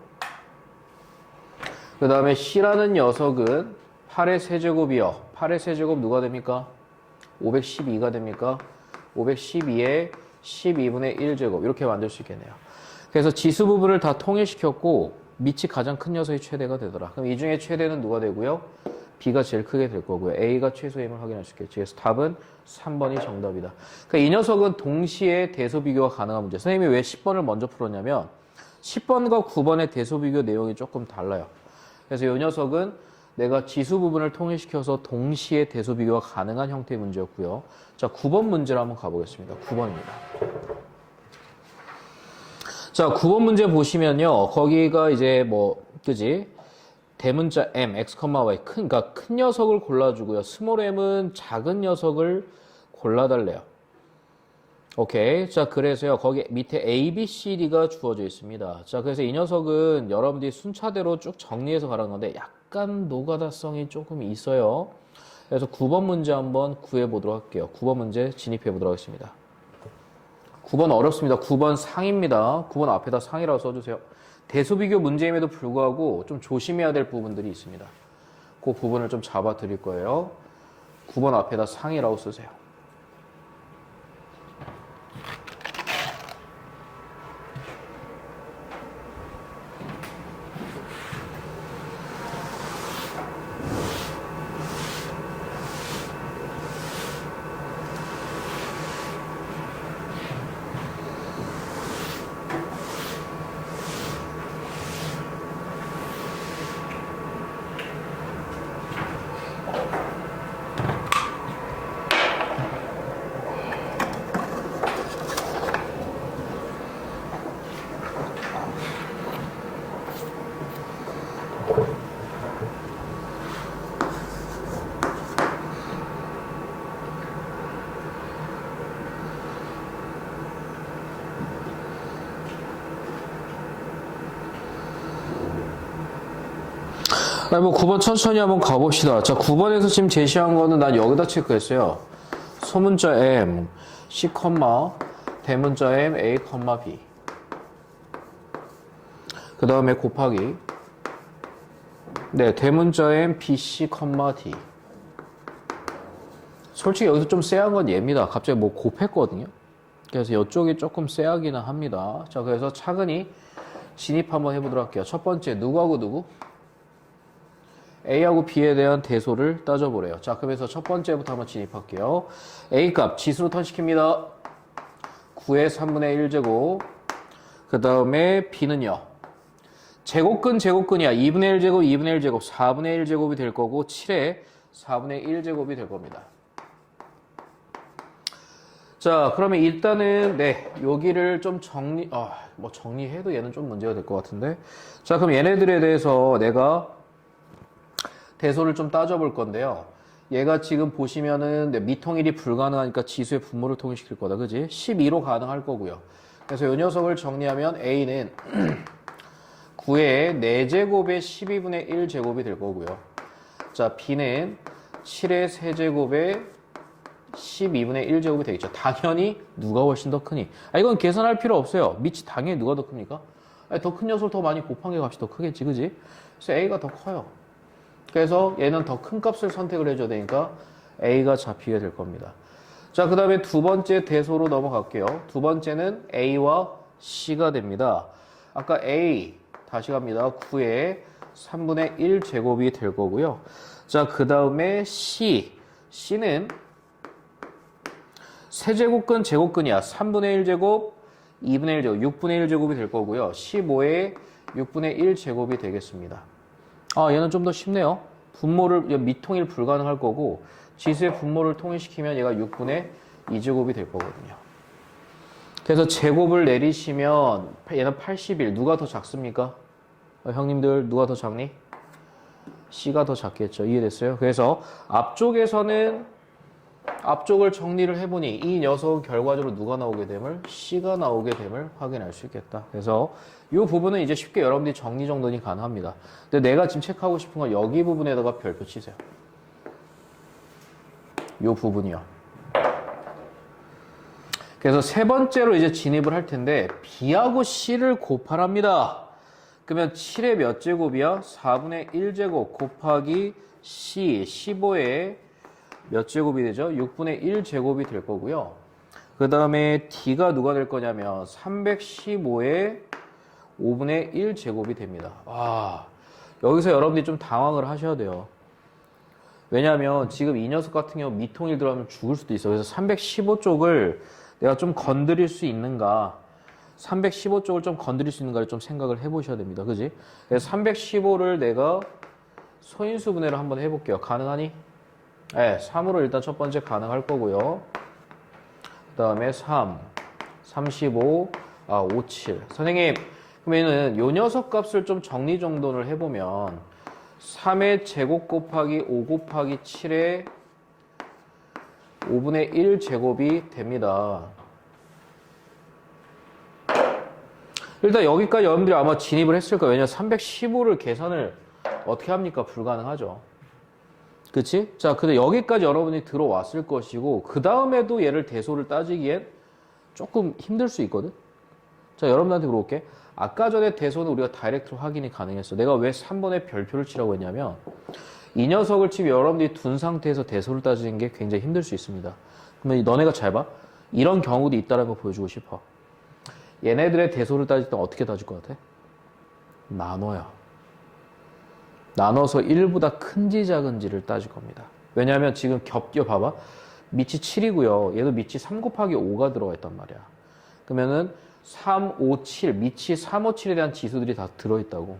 그 다음에 C라는 녀석은 8의 세제곱이요. 8의 세제곱 누가 됩니까? 512가 됩니까? 512에 12분의 1제곱. 이렇게 만들 수 있겠네요. 그래서 지수 부분을 다 통일시켰고 밑이 가장 큰 녀석이 최대가 되더라. 그럼 이 중에 최대는 누가 되고요? B가 제일 크게 될 거고요. A가 최소임을 확인할 수 있겠죠. 그래서 답은 3번이 정답이다. 그러니까 이 녀석은 동시에 대소 비교가 가능한 문제. 선생님이 왜 10번을 먼저 풀었냐면 10번과 9번의 대소 비교 내용이 조금 달라요. 그래서 이 녀석은 내가 지수 부분을 통일시켜서 동시에 대소 비교가 가능한 형태의 문제였고요. 자, 9번 문제를 한번 가보겠습니다. 9번입니다. 자, 9번 문제 보시면요. 거기가 이제 그지? 대문자 m, x, y, 그러니까 큰 녀석을 골라주고요. 스몰 m은 작은 녀석을 골라달래요. 오케이. 자, 그래서요. 거기 밑에 A, B, C, D가 주어져 있습니다. 자, 그래서 이 녀석은 여러분들이 순차대로 쭉 정리해서 가라는 건데 약간 노가다성이 조금 있어요. 그래서 9번 문제 한번 구해보도록 할게요. 9번 문제 진입해보도록 하겠습니다. 9번 어렵습니다. 9번 상입니다. 9번 앞에다 상이라고 써주세요. 대소비교 문제임에도 불구하고 좀 조심해야 될 부분들이 있습니다. 그 부분을 좀 잡아 드릴 거예요. 9번 앞에다 상이라고 쓰세요. 뭐 9번 천천히 한번 가봅시다. 자, 9번에서 지금 제시한 거는 난 여기다 체크했어요. 소문자 M, C, 대문자 M, A, B. 그 다음에 곱하기. 네, 대문자 M, B, C, D. 솔직히 여기서 좀 쎄한 건 얘입니다. 갑자기 곱했거든요. 그래서 이쪽이 조금 쎄하기는 합니다. 자, 그래서 차근히 진입 한번 해보도록 할게요. 첫 번째, 누구하고 누구? A하고 B에 대한 대소를 따져보래요. 자, 그래서 첫 번째부터 한번 진입할게요. A값 지수로 턴시킵니다. 9의 3분의 1제곱. 그 다음에 B는요. 제곱근이야. 2분의 1제곱, 2분의 1제곱, 4분의 1제곱이 될 거고 7의 4분의 1제곱이 될 겁니다. 자, 그러면 일단은 여기를 좀 정리해도 얘는 좀 문제가 될 것 같은데. 자, 그럼 얘네들에 대해서 내가 대소를 좀 따져볼 건데요. 얘가 지금 보시면은 미통일이 불가능하니까 지수의 분모를 통일시킬 거다. 그지? 12로 가능할 거고요. 그래서 이 녀석을 정리하면 A는 9의 4제곱의 12분의 1제곱이 될 거고요. 자, B는 7의 세제곱의 12분의 1제곱이 되겠죠. 당연히 누가 훨씬 더 크니? 이건 계산할 필요 없어요. 밑이 당연히 누가 더 큽니까? 더 큰 녀석을 더 많이 곱한 게 값이 더 크겠지, 그지? 그래서 A가 더 커요. 그래서 얘는 더 큰 값을 선택을 해줘야 되니까 A가 잡히게 될 겁니다. 자, 그 다음에 두 번째 대소로 넘어갈게요. 두 번째는 A와 C가 됩니다. 아까 A, 다시 갑니다. 9의 3분의 1제곱이 될 거고요. 자, 그 다음에 C는 세제곱근, 제곱근이야. 3분의 1제곱, 2분의 1제곱, 6분의 1제곱이 될 거고요. 15의 6분의 1제곱이 되겠습니다. 얘는 좀 더 쉽네요. 분모를, 미통일 불가능할 거고, 지수의 분모를 통일시키면 얘가 6분의 2제곱이 될 거거든요. 그래서 제곱을 내리시면 얘는 81. 누가 더 작습니까? 형님들, 누가 더 작니? C가 더 작겠죠. 이해됐어요? 그래서 앞쪽을 정리를 해보니 이 녀석 결과적으로 누가 나오게 됨을? C가 나오게 됨을 확인할 수 있겠다. 그래서 이 부분은 이제 쉽게 여러분들이 정리 정돈이 가능합니다. 근데 내가 지금 체크하고 싶은 건 여기 부분에다가 별표 치세요. 이 부분이요. 그래서 세 번째로 이제 진입을 할 텐데 B하고 C를 곱하랍니다. 그러면 7의 몇 제곱이야? 4분의 1제곱 곱하기 C 15의 몇 제곱이 되죠? 6분의 1제곱이 될 거고요. 그 다음에 D가 누가 될 거냐면 315의 5분의 1제곱이 됩니다. 와, 여기서 여러분들이 좀 당황을 하셔야 돼요. 왜냐하면 지금 이 녀석 같은 경우 미통일 들어가면 죽을 수도 있어. 그래서 315쪽을 내가 좀 건드릴 수 있는가, 315쪽을 좀 건드릴 수 있는가를 좀 생각을 해보셔야 됩니다. 그지? 그래서 315를 내가 소인수 분해를 한번 해볼게요. 가능하니? 네, 3으로 일단 첫 번째 가능할 거고요. 그 다음에 3, 35, 57. 선생님, 그러면은 요 녀석 값을 좀 정리정돈을 해보면 3의 제곱 곱하기 5 곱하기 7의 5분의 1 제곱이 됩니다. 일단 여기까지 여러분들이 아마 진입을 했을 거예요. 왜냐면 315를 계산을 어떻게 합니까? 불가능하죠. 그치? 자, 근데 여기까지 여러분이 들어왔을 것이고, 그 다음에도 얘를 대소를 따지기엔 조금 힘들 수 있거든? 자, 여러분한테 물어볼게. 아까 전에 대소는 우리가 다이렉트로 확인이 가능했어. 내가 왜 3번에 별표를 치라고 했냐면, 이 녀석을 지금 여러분들이 둔 상태에서 대소를 따지는 게 굉장히 힘들 수 있습니다. 그러면 너네가 잘 봐. 이런 경우도 있다는 거 보여주고 싶어. 얘네들의 대소를 따질 때 어떻게 따질 것 같아? 나눠요. 나눠서 1보다 큰지 작은지를 따질 겁니다. 왜냐하면 지금 겹겨 봐봐. 밑이 7이고요. 얘도 밑이 3 곱하기 5가 들어가 있단 말이야. 그러면은 3, 5, 7, 밑이 3, 5, 7에 대한 지수들이 다 들어있다고.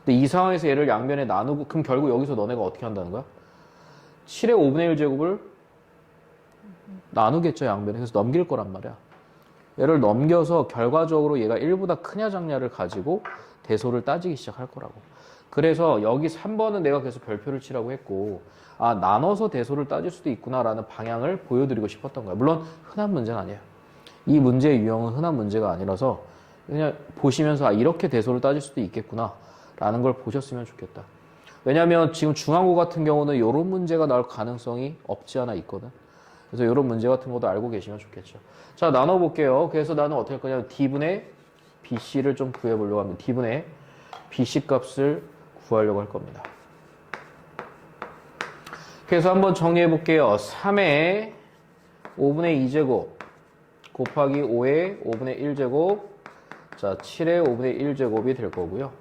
근데 이 상황에서 얘를 양면에 나누고, 그럼 결국 여기서 너네가 어떻게 한다는 거야? 7의 5분의 1 제곱을 나누겠죠, 양면에. 그래서 넘길 거란 말이야. 얘를 넘겨서 결과적으로 얘가 1보다 크냐 작냐를 가지고 대소를 따지기 시작할 거라고. 그래서 여기 3번은 내가 계속 별표를 치라고 했고, 나눠서 대소를 따질 수도 있구나라는 방향을 보여드리고 싶었던 거야. 물론 흔한 문제는 아니에요. 이 문제의 유형은 흔한 문제가 아니라서 그냥 보시면서 이렇게 대소를 따질 수도 있겠구나 라는 걸 보셨으면 좋겠다. 왜냐하면 지금 중앙고 같은 경우는 이런 문제가 나올 가능성이 없지 않아 있거든. 그래서 이런 문제 같은 것도 알고 계시면 좋겠죠. 자, 나눠볼게요. 그래서 나는 어떻게 할 거냐면 D분의 BC를 좀 구해보려고 합니다. D분의 BC 값을 구하려고 할 겁니다. 그래서 한번 정리해볼게요. 3의 5분의 2제곱 곱하기 5의 5분의 1제곱, 자, 7의 5분의 1제곱이 될 거고요.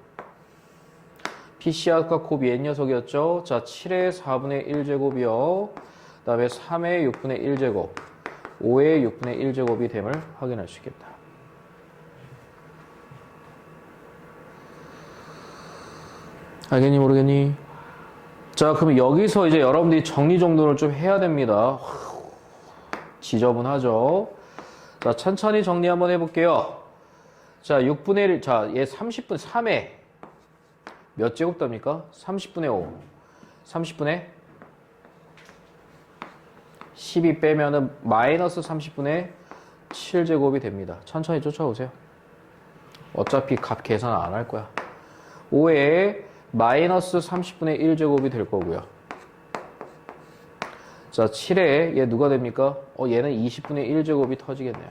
BC 아까 곱이 옛 녀석이었죠. 자, 7의 4분의 1제곱이요. 그 다음에 3의 6분의 1제곱, 5의 6분의 1제곱이 됨을 확인할 수 있겠다. 알겠니 모르겠니? 자, 그럼 여기서 이제 여러분들이 정리정돈을 좀 해야 됩니다. 지저분하죠? 자, 천천히 정리 한번 해볼게요. 자, 6분의 1, 자, 얘 30분, 3회. 몇 제곱 답니까? 30분의 5. 30분의 12 빼면은 마이너스 30분의 7제곱이 됩니다. 천천히 쫓아오세요. 어차피 값 계산 안 할 거야. 5에 마이너스 30분의 1제곱이 될 거고요. 자, 7에 얘 누가 됩니까? 얘는 20분의 1제곱이 터지겠네요.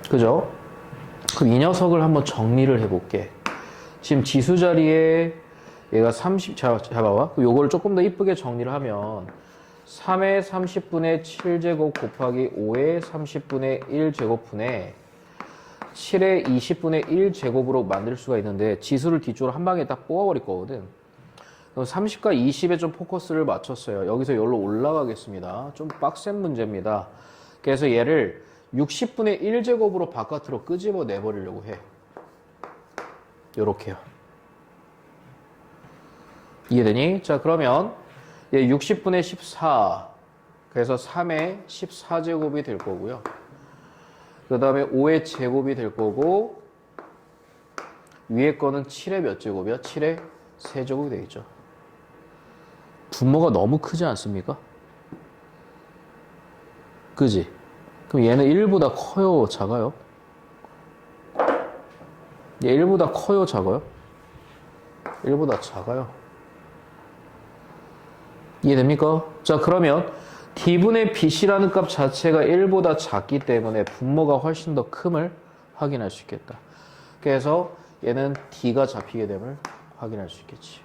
그죠? 그럼 이 녀석을 한번 정리를 해볼게. 지금 지수 자리에 얘가 30, 자, 봐봐. 요거를 조금 더 이쁘게 정리를 하면 3의 30분의 7제곱 곱하기 5의 30분의 1제곱분의 7의 20분의 1제곱으로 만들 수가 있는데 지수를 뒤쪽으로 한 방에 딱 뽑아버릴 거거든. 그럼 30과 20에 좀 포커스를 맞췄어요. 여기서 여기로 올라가겠습니다. 좀 빡센 문제입니다. 그래서 얘를 60분의 1제곱으로 바깥으로 끄집어 내버리려고 해. 요렇게요. 이해되니? 자, 그러면 얘 60분의 14. 그래서 3의 14제곱이 될 거고요. 그 다음에 5의 제곱이 될 거고, 위에 거는 7의 몇 제곱이야? 7의 세제곱이 되겠죠. 분모가 너무 크지 않습니까? 그지? 그럼 얘는 1보다 커요? 작아요? 얘 1보다 커요? 작아요? 1보다 작아요. 이해됩니까? 자, 그러면 D분의 BC라는 값 자체가 1보다 작기 때문에 분모가 훨씬 더 큼을 확인할 수 있겠다. 그래서 얘는 D가 잡히게 됨을 확인할 수 있겠지.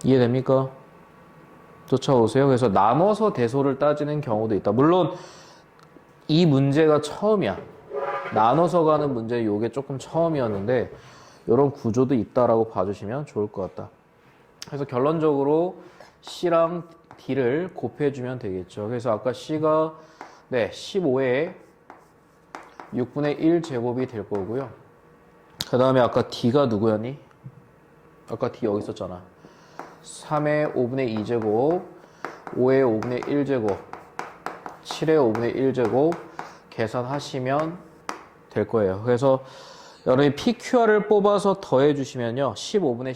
이해됩니까? 쫓아오세요. 그래서 나눠서 대소를 따지는 경우도 있다. 물론 이 문제가 처음이야. 나눠서 가는 문제 요게 조금 처음이었는데 이런 구조도 있다라고 봐주시면 좋을 것 같다. 그래서 결론적으로 C랑 D를 곱해주면 되겠죠. 그래서 아까 C가 15에 6분의 1 제곱이 될 거고요. 그 다음에 아까 D가 누구였니? 아까 D 여기 있었잖아. 3의 5분의 2 제곱, 5의 5분의 1 제곱, 7의 5분의 1 제곱 계산하시면 될 거예요. 그래서 여러분이 PQR을 뽑아서 더해 주시면요. 15분의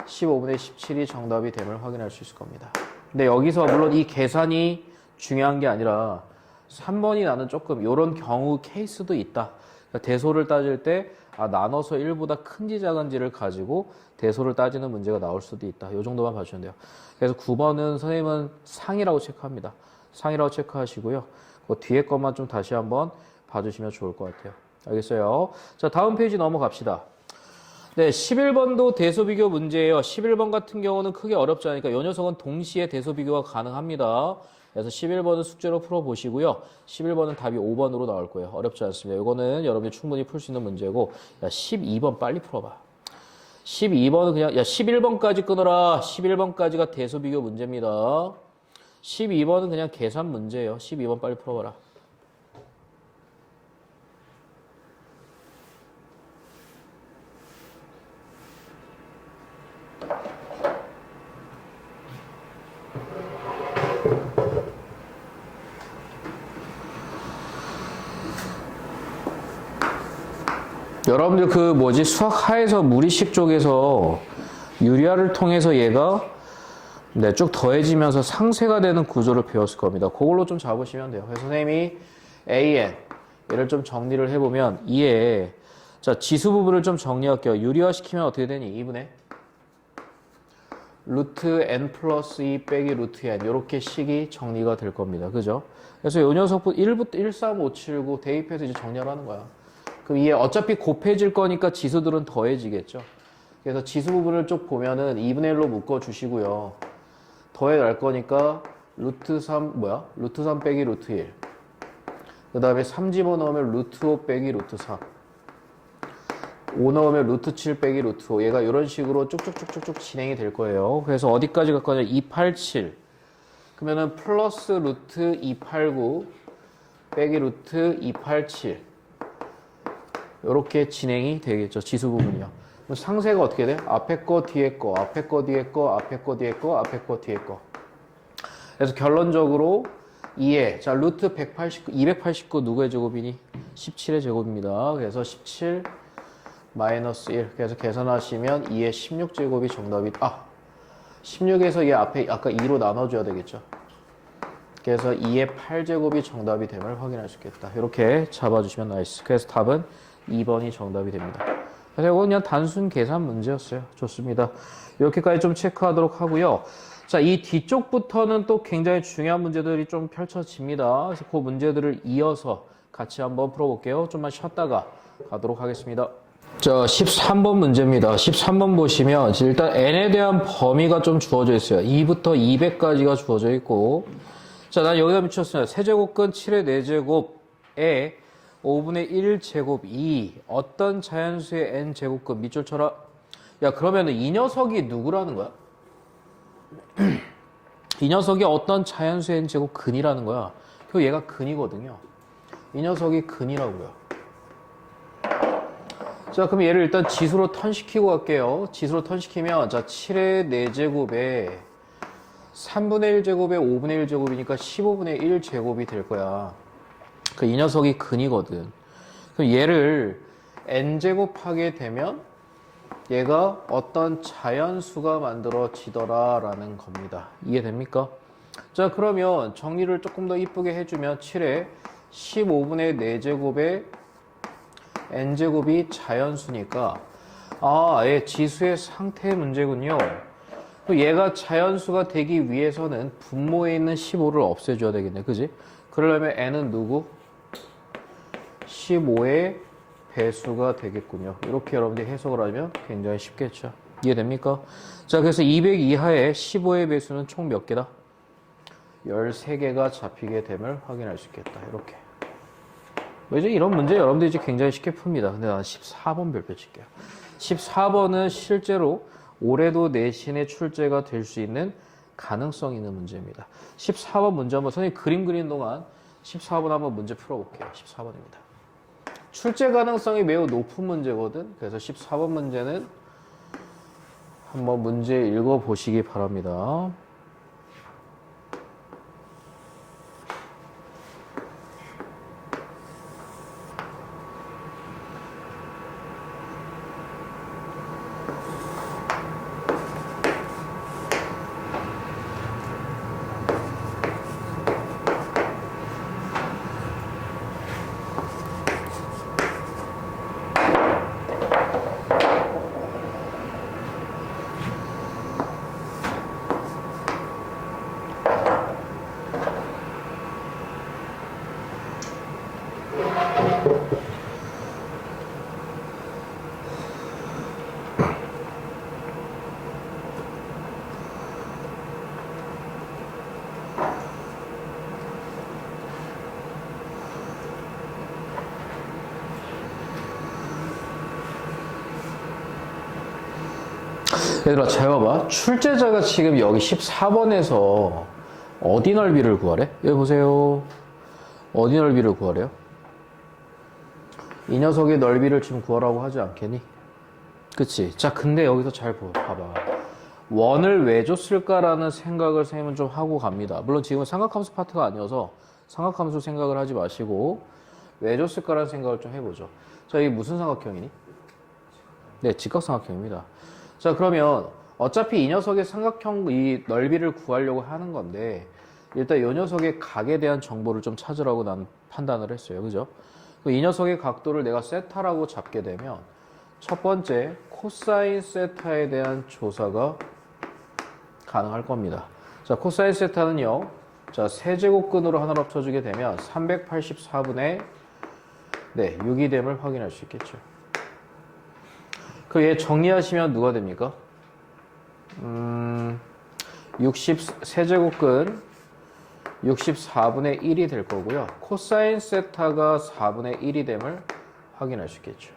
17이 정답이 됨을 확인할 수 있을 겁니다. 근데 여기서 물론 이 계산이 중요한 게 아니라 3번이 나는 조금 이런 경우 케이스도 있다. 그러니까 대소를 따질 때 나눠서 1보다 큰지 작은지를 가지고 대소를 따지는 문제가 나올 수도 있다. 이 정도만 봐주시면 돼요. 그래서 9번은 선생님은 상이라고 체크합니다. 상이라고 체크하시고요. 그 뒤에 것만 좀 다시 한번 봐주시면 좋을 것 같아요. 알겠어요? 자, 다음 페이지 넘어갑시다. 네, 11번도 대소비교 문제예요. 11번 같은 경우는 크게 어렵지 않으니까 이 녀석은 동시에 대소비교가 가능합니다. 그래서 11번은 숙제로 풀어보시고요. 11번은 답이 5번으로 나올 거예요. 어렵지 않습니다. 이거는 여러분이 충분히 풀 수 있는 문제고, 야, 12번 빨리 풀어봐. 12번은 그냥, 11번까지 끊어라. 11번까지가 대소비교 문제입니다. 12번은 그냥 계산 문제예요. 12번 빨리 풀어봐라. 여러분들 수학 하에서 무리식 쪽에서 유리화를 통해서 얘가 쭉 더해지면서 상쇄가 되는 구조를 배웠을 겁니다. 그걸로 좀 잡으시면 돼요. 그래서 선생님이 AN 얘를 좀 정리를 해보면 이에 자 지수 부분을 좀 정리할게요. 유리화 시키면 어떻게 되니? 2분의 루트 n 플러스 2 빼기 루트 n 이렇게 식이 정리가 될 겁니다. 그죠? 그래서 이 녀석부터 1부터 1, 3, 5, 7, 9 대입해서 이제 정리를 하는 거야. 그럼 이게 어차피 곱해질 거니까 지수들은 더해지겠죠. 그래서 지수 부분을 쭉 보면은 2분의 1로 묶어주시고요. 더해 날 거니까 루트 3 빼기 루트 1. 그 다음에 3 집어넣으면 루트 5 빼기 루트 3. 5 넣으면 루트 7 빼기 루트 5. 얘가 이런 식으로 쭉쭉쭉쭉쭉 진행이 될 거예요. 그래서 어디까지 갈 거냐? 287. 그러면은 플러스 루트 289 빼기 루트 287. 이렇게 진행이 되겠죠. 지수 부분이요. 그럼 상세가 어떻게 돼? 앞에 거, 뒤에 거, 앞에 거, 뒤에 거, 앞에 거, 뒤에 거, 앞에 거, 뒤에 거. 그래서 결론적으로 2에 자 루트 289 누구의 제곱이니? 17의 제곱입니다. 그래서 17 마이너스 1. 그래서 계산하시면 2의 16제곱이 정답이 16에서 얘 앞에 아까 2로 나눠줘야 되겠죠. 그래서 2의 8제곱이 정답이 됨을 확인할 수 있겠다. 이렇게 잡아주시면 나이스. 그래서 답은 2번이 정답이 됩니다. 그래서 이건 그냥 단순 계산 문제였어요. 좋습니다. 이렇게까지 좀 체크하도록 하고요. 자, 이 뒤쪽부터는 또 굉장히 중요한 문제들이 좀 펼쳐집니다. 그래서 그 문제들을 이어서 같이 한번 풀어볼게요. 좀만 쉬었다가 가도록 하겠습니다. 자, 13번 문제입니다. 13번 보시면 일단 n에 대한 범위가 좀 주어져 있어요. 2부터 200까지가 주어져 있고 자, 난 여기다 미쳤습니다. 세제곱근 7의 4제곱에 5분의 1 제곱 2 어떤 자연수의 n제곱근 밑줄 쳐라. 야, 그러면은 이 녀석이 누구라는 거야? 이 녀석이 어떤 자연수의 n제곱 근이라는 거야. 그 얘가 근이거든요. 이 녀석이 근이라고요. 자, 그럼 얘를 일단 지수로 턴시키고 갈게요. 지수로 턴시키면 자 7의 4제곱에 3분의 1제곱에 5분의 1제곱이니까 15분의 1제곱이 될 거야. 그 이 녀석이 근이거든. 그럼 얘를 n제곱 하게 되면 얘가 어떤 자연수가 만들어지더라 라는 겁니다. 이해됩니까? 자, 그러면 정리를 조금 더 이쁘게 해주면 7에 15분의 4제곱에 n제곱이 자연수니까 얘 지수의 상태 문제군요. 또 얘가 자연수가 되기 위해서는 분모에 있는 15를 없애줘야 되겠네. 그지? 그러려면 n은 누구? 15의 배수가 되겠군요. 이렇게 여러분들이 해석을 하면 굉장히 쉽겠죠. 이해됩니까? 자, 그래서 200 이하의 15의 배수는 총 몇 개다? 13개가 잡히게 됨을 확인할 수 있겠다. 이렇게. 뭐 이제 이런 문제 여러분들이 이제 굉장히 쉽게 풉니다. 근데 나는 14번 별표 칠게요. 14번은 실제로 올해도 내신에 출제가 될 수 있는 가능성 있는 문제입니다. 14번 문제 한번 선생님 그림 그리는 동안 14번 한번 문제 풀어볼게요. 14번입니다. 출제 가능성이 매우 높은 문제거든. 그래서 14번 문제는 한번 문제 읽어보시기 바랍니다. 얘들아 잘 봐봐. 출제자가 지금 여기 14번에서 어디 넓이를 구하래? 여기 보세요. 어디 넓이를 구하래요? 이 녀석의 넓이를 지금 구하라고 하지 않겠니? 그치? 자, 근데 여기서 잘 봐봐. 원을 왜 줬을까라는 생각을 선생님은 좀 하고 갑니다. 물론 지금은 삼각함수 파트가 아니어서 삼각함수 생각을 하지 마시고 왜 줬을까라는 생각을 좀 해보죠. 자, 이게 무슨 삼각형이니? 네, 직각삼각형입니다. 자, 그러면 어차피 이 녀석의 삼각형 이 넓이를 구하려고 하는 건데 일단 이 녀석의 각에 대한 정보를 좀 찾으라고 난 판단을 했어요. 그죠? 이 녀석의 각도를 내가 세타라고 잡게 되면 첫 번째 코사인 세타에 대한 조사가 가능할 겁니다. 자, 코사인 세타는요. 자, 세제곱근으로 하나로 합쳐주게 되면 384분의 6이 됨을 확인할 수 있겠죠. 그 얘 정리하시면 누가 됩니까? 60 세제곱근 64분의 1이 될 거고요. 코사인 세타가 4분의 1이 됨을 확인할 수 있겠죠.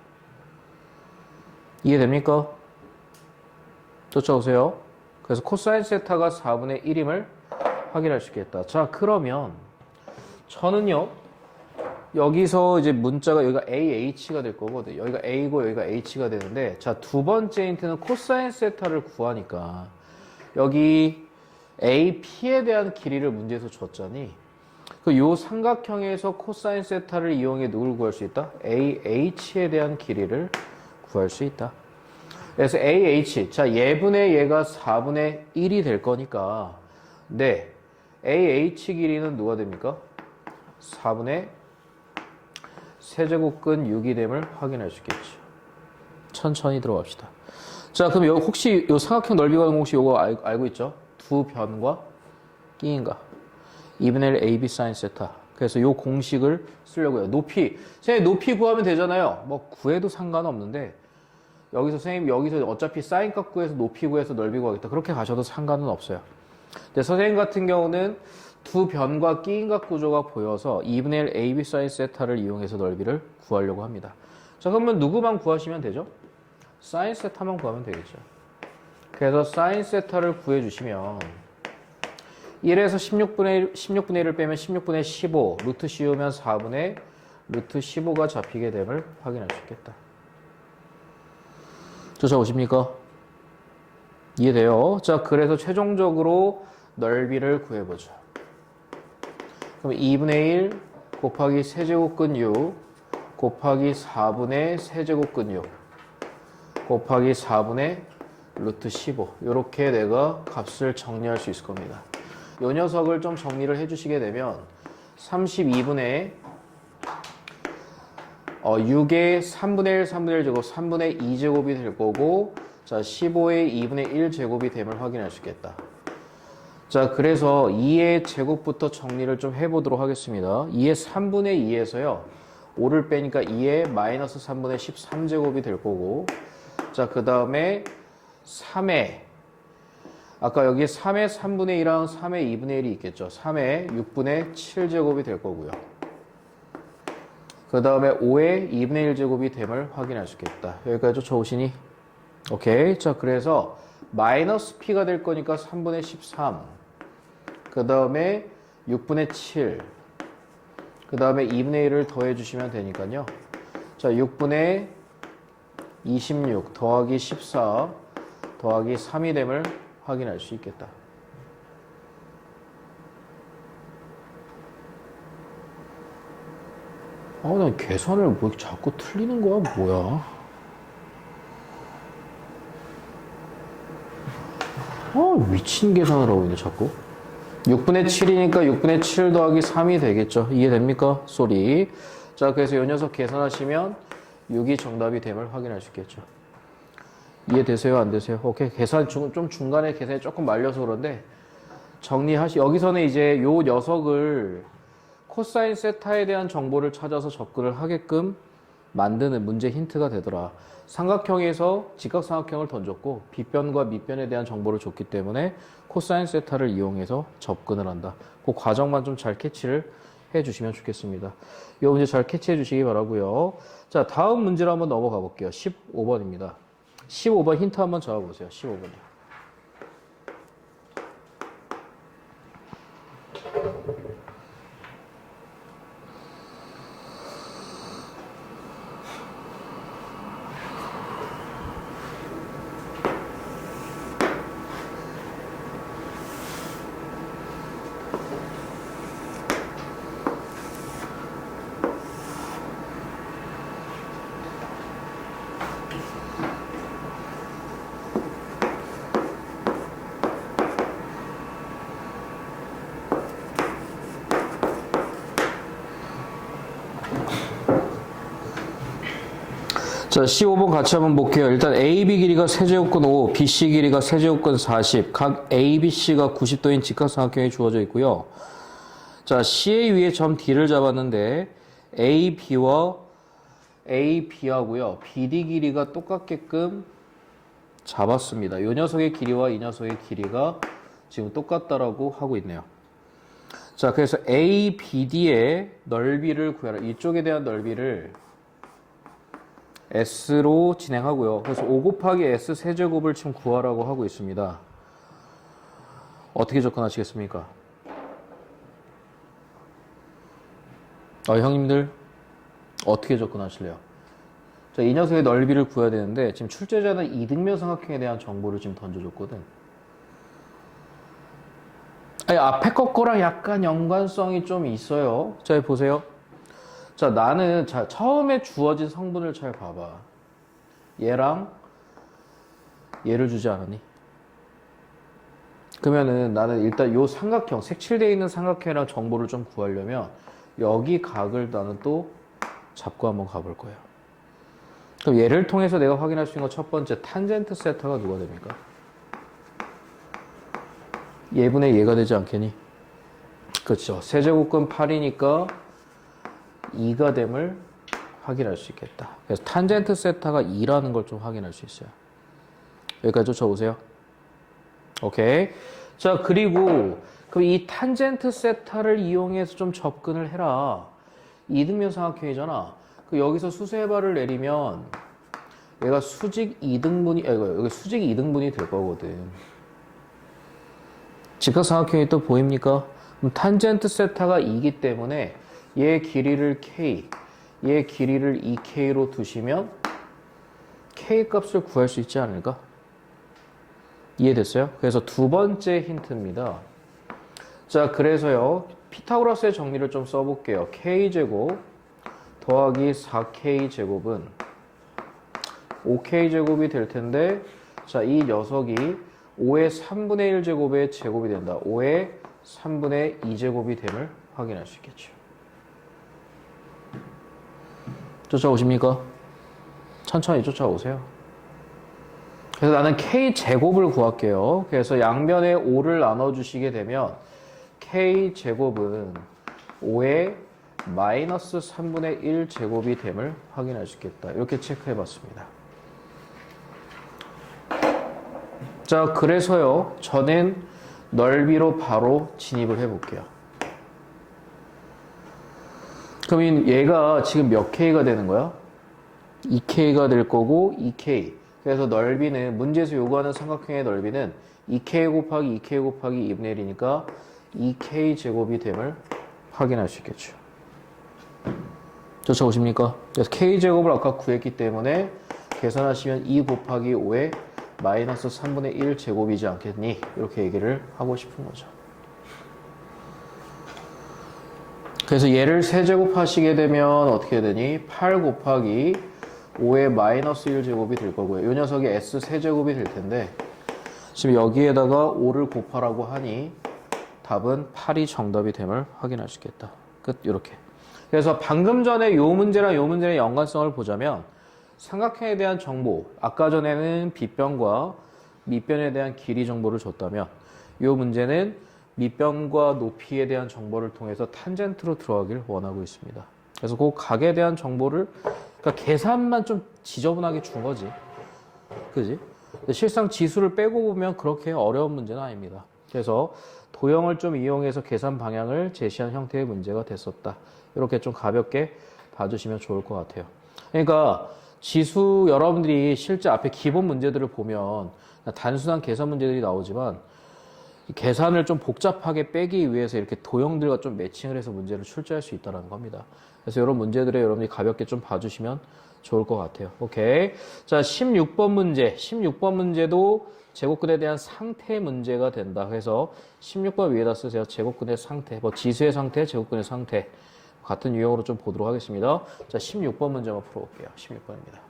이해됩니까? 쫓아오세요. 그래서 코사인 세타가 4분의 1임을 확인할 수 있겠다. 자, 그러면 저는요. 여기서 이제 문자가 여기가 AH가 될 거거든요. 여기가 A고 여기가 H가 되는데 자, 두 번째 힌트는 코사인 세타를 구하니까 여기 AP에 대한 길이를 문제에서 줬잖니. 요 삼각형에서 코사인 세타를 이용해 누굴 구할 수 있다? AH에 대한 길이를 구할 수 있다. 그래서 AH, 자, 얘분의 얘가 4분의 1이 될 거니까 네, AH 길이는 누가 됩니까? 4분의 세제곱근 6이 됨을 확인할 수 있겠죠. 천천히 들어갑시다. 자, 그럼 여기 혹시 요 삼각형 넓이 가는 거 혹시 요거 알고 있죠? 두 변과 끼인가 2분의 1 AB sin 세타. 그래서 요 공식을 쓰려고 해요. 높이. 선생님 높이 구하면 되잖아요. 뭐 구해도 상관없는데 여기서 선생님 여기서 어차피 사인 값 구해서 높이 구해서 넓이 구하겠다. 그렇게 가셔도 상관은 없어요. 근데 선생님 같은 경우는 두 변과 끼인각 구조가 보여서 2분의 1 AB sin 세타를 이용해서 넓이를 구하려고 합니다. 자, 그러면 누구만 구하시면 되죠? sin 세타만 구하면 되겠죠. 그래서 sin 세타를 구해주시면 1에서 16분의 1을 빼면 16분의 15, 루트 씌우면 4분의 루트 15가 잡히게 됨을 확인할 수 있겠다. 쫓아오십니까? 이해돼요? 자, 그래서 최종적으로 넓이를 구해보죠. 그럼 2분의 1 곱하기 세제곱근 6 곱하기 4분의 세제곱근 6 곱하기 4분의 루트 15 이렇게 내가 값을 정리할 수 있을 겁니다. 이 녀석을 좀 정리를 해주시게 되면 32분의 6의 3분의 1, 3분의 1 제곱, 3분의 2제곱이 될 거고 자, 15의 2분의 1 제곱이 됨을 확인할 수 있겠다. 자, 그래서 2의 제곱부터 정리를 좀 해보도록 하겠습니다. 2의 3분의 2에서요. 5를 빼니까 2의 마이너스 3분의 13제곱이 될 거고, 자, 그 다음에 3의, 아까 여기 3의 3분의 1랑 3의 2분의 1이 있겠죠. 3의 6분의 7제곱이 될 거고요. 그 다음에 5의 2분의 1제곱이 됨을 확인할 수 있겠다. 여기까지 쫓아오시니? 오케이. 자, 그래서 마이너스 P가 될 거니까 3분의 13. 그 다음에 6분의 7. 그 다음에 2분의 1을 더해 주시면 되니까요. 자, 6분의 26 더하기 14 더하기 3이 됨을 확인할 수 있겠다. 난 계산을 뭐 자꾸 틀리는 거야, 뭐야? 미친 계산을 하고 있네, 자꾸. 6분의 7이니까 6분의 7 더하기 3이 되겠죠. 이해됩니까? 소리. 자, 그래서 이 녀석 계산하시면 6이 정답이 됨을 확인할 수 있겠죠. 이해되세요? 안 되세요? 오케이. 계산 좀 중간에 계산이 조금 말려서 그런데 여기서는 이제 요 녀석을 코사인 세타에 대한 정보를 찾아서 접근을 하게끔 만드는 문제 힌트가 되더라. 삼각형에서 직각삼각형을 던졌고 빗변과 밑변에 대한 정보를 줬기 때문에 코사인 세타를 이용해서 접근을 한다. 그 과정만 좀 잘 캐치를 해주시면 좋겠습니다. 이 문제 잘 캐치해 주시기 바라고요. 자, 다음 문제로 한번 넘어가 볼게요. 15번입니다. 15번 힌트 한번 잡아보세요. 15번이요. 자, 15번 같이 한번 볼게요. 일단 AB 길이가 세제곱근 5, BC 길이가 세제곱근 40, 각 ABC가 90도인 직각삼각형이 주어져 있고요. 자, CA 위에 점 D를 잡았는데 AB하고요. BD 길이가 똑같게끔 잡았습니다. 이 녀석의 길이와 이 녀석의 길이가 지금 똑같다라고 하고 있네요. 자, 그래서 ABD의 넓이를 구하라. 이쪽에 대한 넓이를 S로 진행하고요. 그래서 5 곱하기 S 세제곱을 지금 구하라고 하고 있습니다. 어떻게 접근하시겠습니까? 형님들 어떻게 접근하실래요? 자, 이 녀석의 넓이를 구해야 되는데 지금 출제자는 이등변 삼각형에 대한 정보를 지금 던져줬거든. 앞에 거랑 약간 연관성이 좀 있어요. 자, 보세요. 자, 나는 처음에 주어진 성분을 잘 봐봐. 얘랑 얘를 주지 않았니? 그러면은 나는 일단 요 삼각형, 색칠되어 있는 삼각형이랑 정보를 좀 구하려면 여기 각을 나는 또 잡고 한번 가볼 거예요. 그럼 얘를 통해서 내가 확인할 수 있는 건 첫 번째, 탄젠트 세타가 누가 됩니까? 얘분의 얘가 되지 않겠니? 그렇죠. 세제곱근 8이니까 2가 됨을 확인할 수 있겠다. 그래서 탄젠트 세타가 2라는 걸 좀 확인할 수 있어요. 여기까지 쫓아오세요. 오케이. 자, 그리고 그럼 이 탄젠트 세타를 이용해서 좀 접근을 해라. 이등변 삼각형이잖아. 여기서 수세발을 내리면 얘가 수직 2등분이 여기 수직 2등분이 될 거거든. 직각삼각형이 또 보입니까? 그럼 탄젠트 세타가 2이기 때문에 얘 길이를 K, 얘 길이를 2K로 두시면 K 값을 구할 수 있지 않을까? 이해됐어요? 그래서 두 번째 힌트입니다. 자, 그래서요, 피타고라스의 정리를 좀 써볼게요. K제곱 더하기 4K제곱은 5K제곱이 될 텐데, 자, 이 녀석이 5의 3분의 1제곱의 제곱이 된다. 5의 3분의 2제곱이 됨을 확인할 수 있겠죠. 쫓아오십니까? 천천히 쫓아오세요. 그래서 나는 K제곱을 구할게요. 그래서 양변에 5를 나눠주시게 되면 K제곱은 5의 마이너스 3분의 1 제곱이 됨을 확인할 수 있겠다. 이렇게 체크해 봤습니다. 자, 그래서요, 저는 넓이로 바로 진입을 해 볼게요. 그러면 얘가 지금 몇 K가 되는 거야? 2K가 될 거고, 2K. 그래서 넓이는, 문제에서 요구하는 삼각형의 넓이는 2K 곱하기 2K 곱하기 2분의 1이니까 2K 제곱이 됨을 확인할 수 있겠죠. 쫓아오십니까? 그래서 K제곱을 아까 구했기 때문에 계산하시면 2 곱하기 5의 마이너스 3분의 1 제곱이지 않겠니? 이렇게 얘기를 하고 싶은 거죠. 그래서 얘를 세제곱 하시게 되면 어떻게 되니? 8 곱하기 5의 마이너스 1 제곱이 될 거고요. 이 녀석이 S 세제곱이 될 텐데 지금 여기에다가 5를 곱하라고 하니 답은 8이 정답이 됨을 확인할 수 있겠다. 끝. 이렇게. 그래서 방금 전에 요 문제랑 요 문제의 연관성을 보자면 삼각형에 대한 정보, 아까 전에는 빗변과 밑변에 대한 길이 정보를 줬다면 이 문제는 밑변과 높이에 대한 정보를 통해서 탄젠트로 들어가길 원하고 있습니다. 그래서 그 각에 대한 정보를, 그러니까 계산만 좀 지저분하게 준 거지. 그지? 실상 지수를 빼고 보면 그렇게 어려운 문제는 아닙니다. 그래서 도형을 좀 이용해서 계산 방향을 제시한 형태의 문제가 됐었다. 이렇게 좀 가볍게 봐주시면 좋을 것 같아요. 그러니까 지수 여러분들이 실제 앞에 기본 문제들을 보면 단순한 계산 문제들이 나오지만 계산을 좀 복잡하게 빼기 위해서 이렇게 도형들과 좀 매칭을 해서 문제를 출제할 수 있다는 겁니다. 그래서 이런 문제들을 여러분들이 가볍게 좀 봐주시면 좋을 것 같아요. 오케이. 자, 16번 문제. 16번 문제도 제곱근에 대한 상태 문제가 된다. 그래서 16번 위에다 쓰세요. 제곱근의 상태. 뭐 지수의 상태, 제곱근의 상태. 같은 유형으로 좀 보도록 하겠습니다. 자, 16번 문제 한번 풀어볼게요. 16번입니다.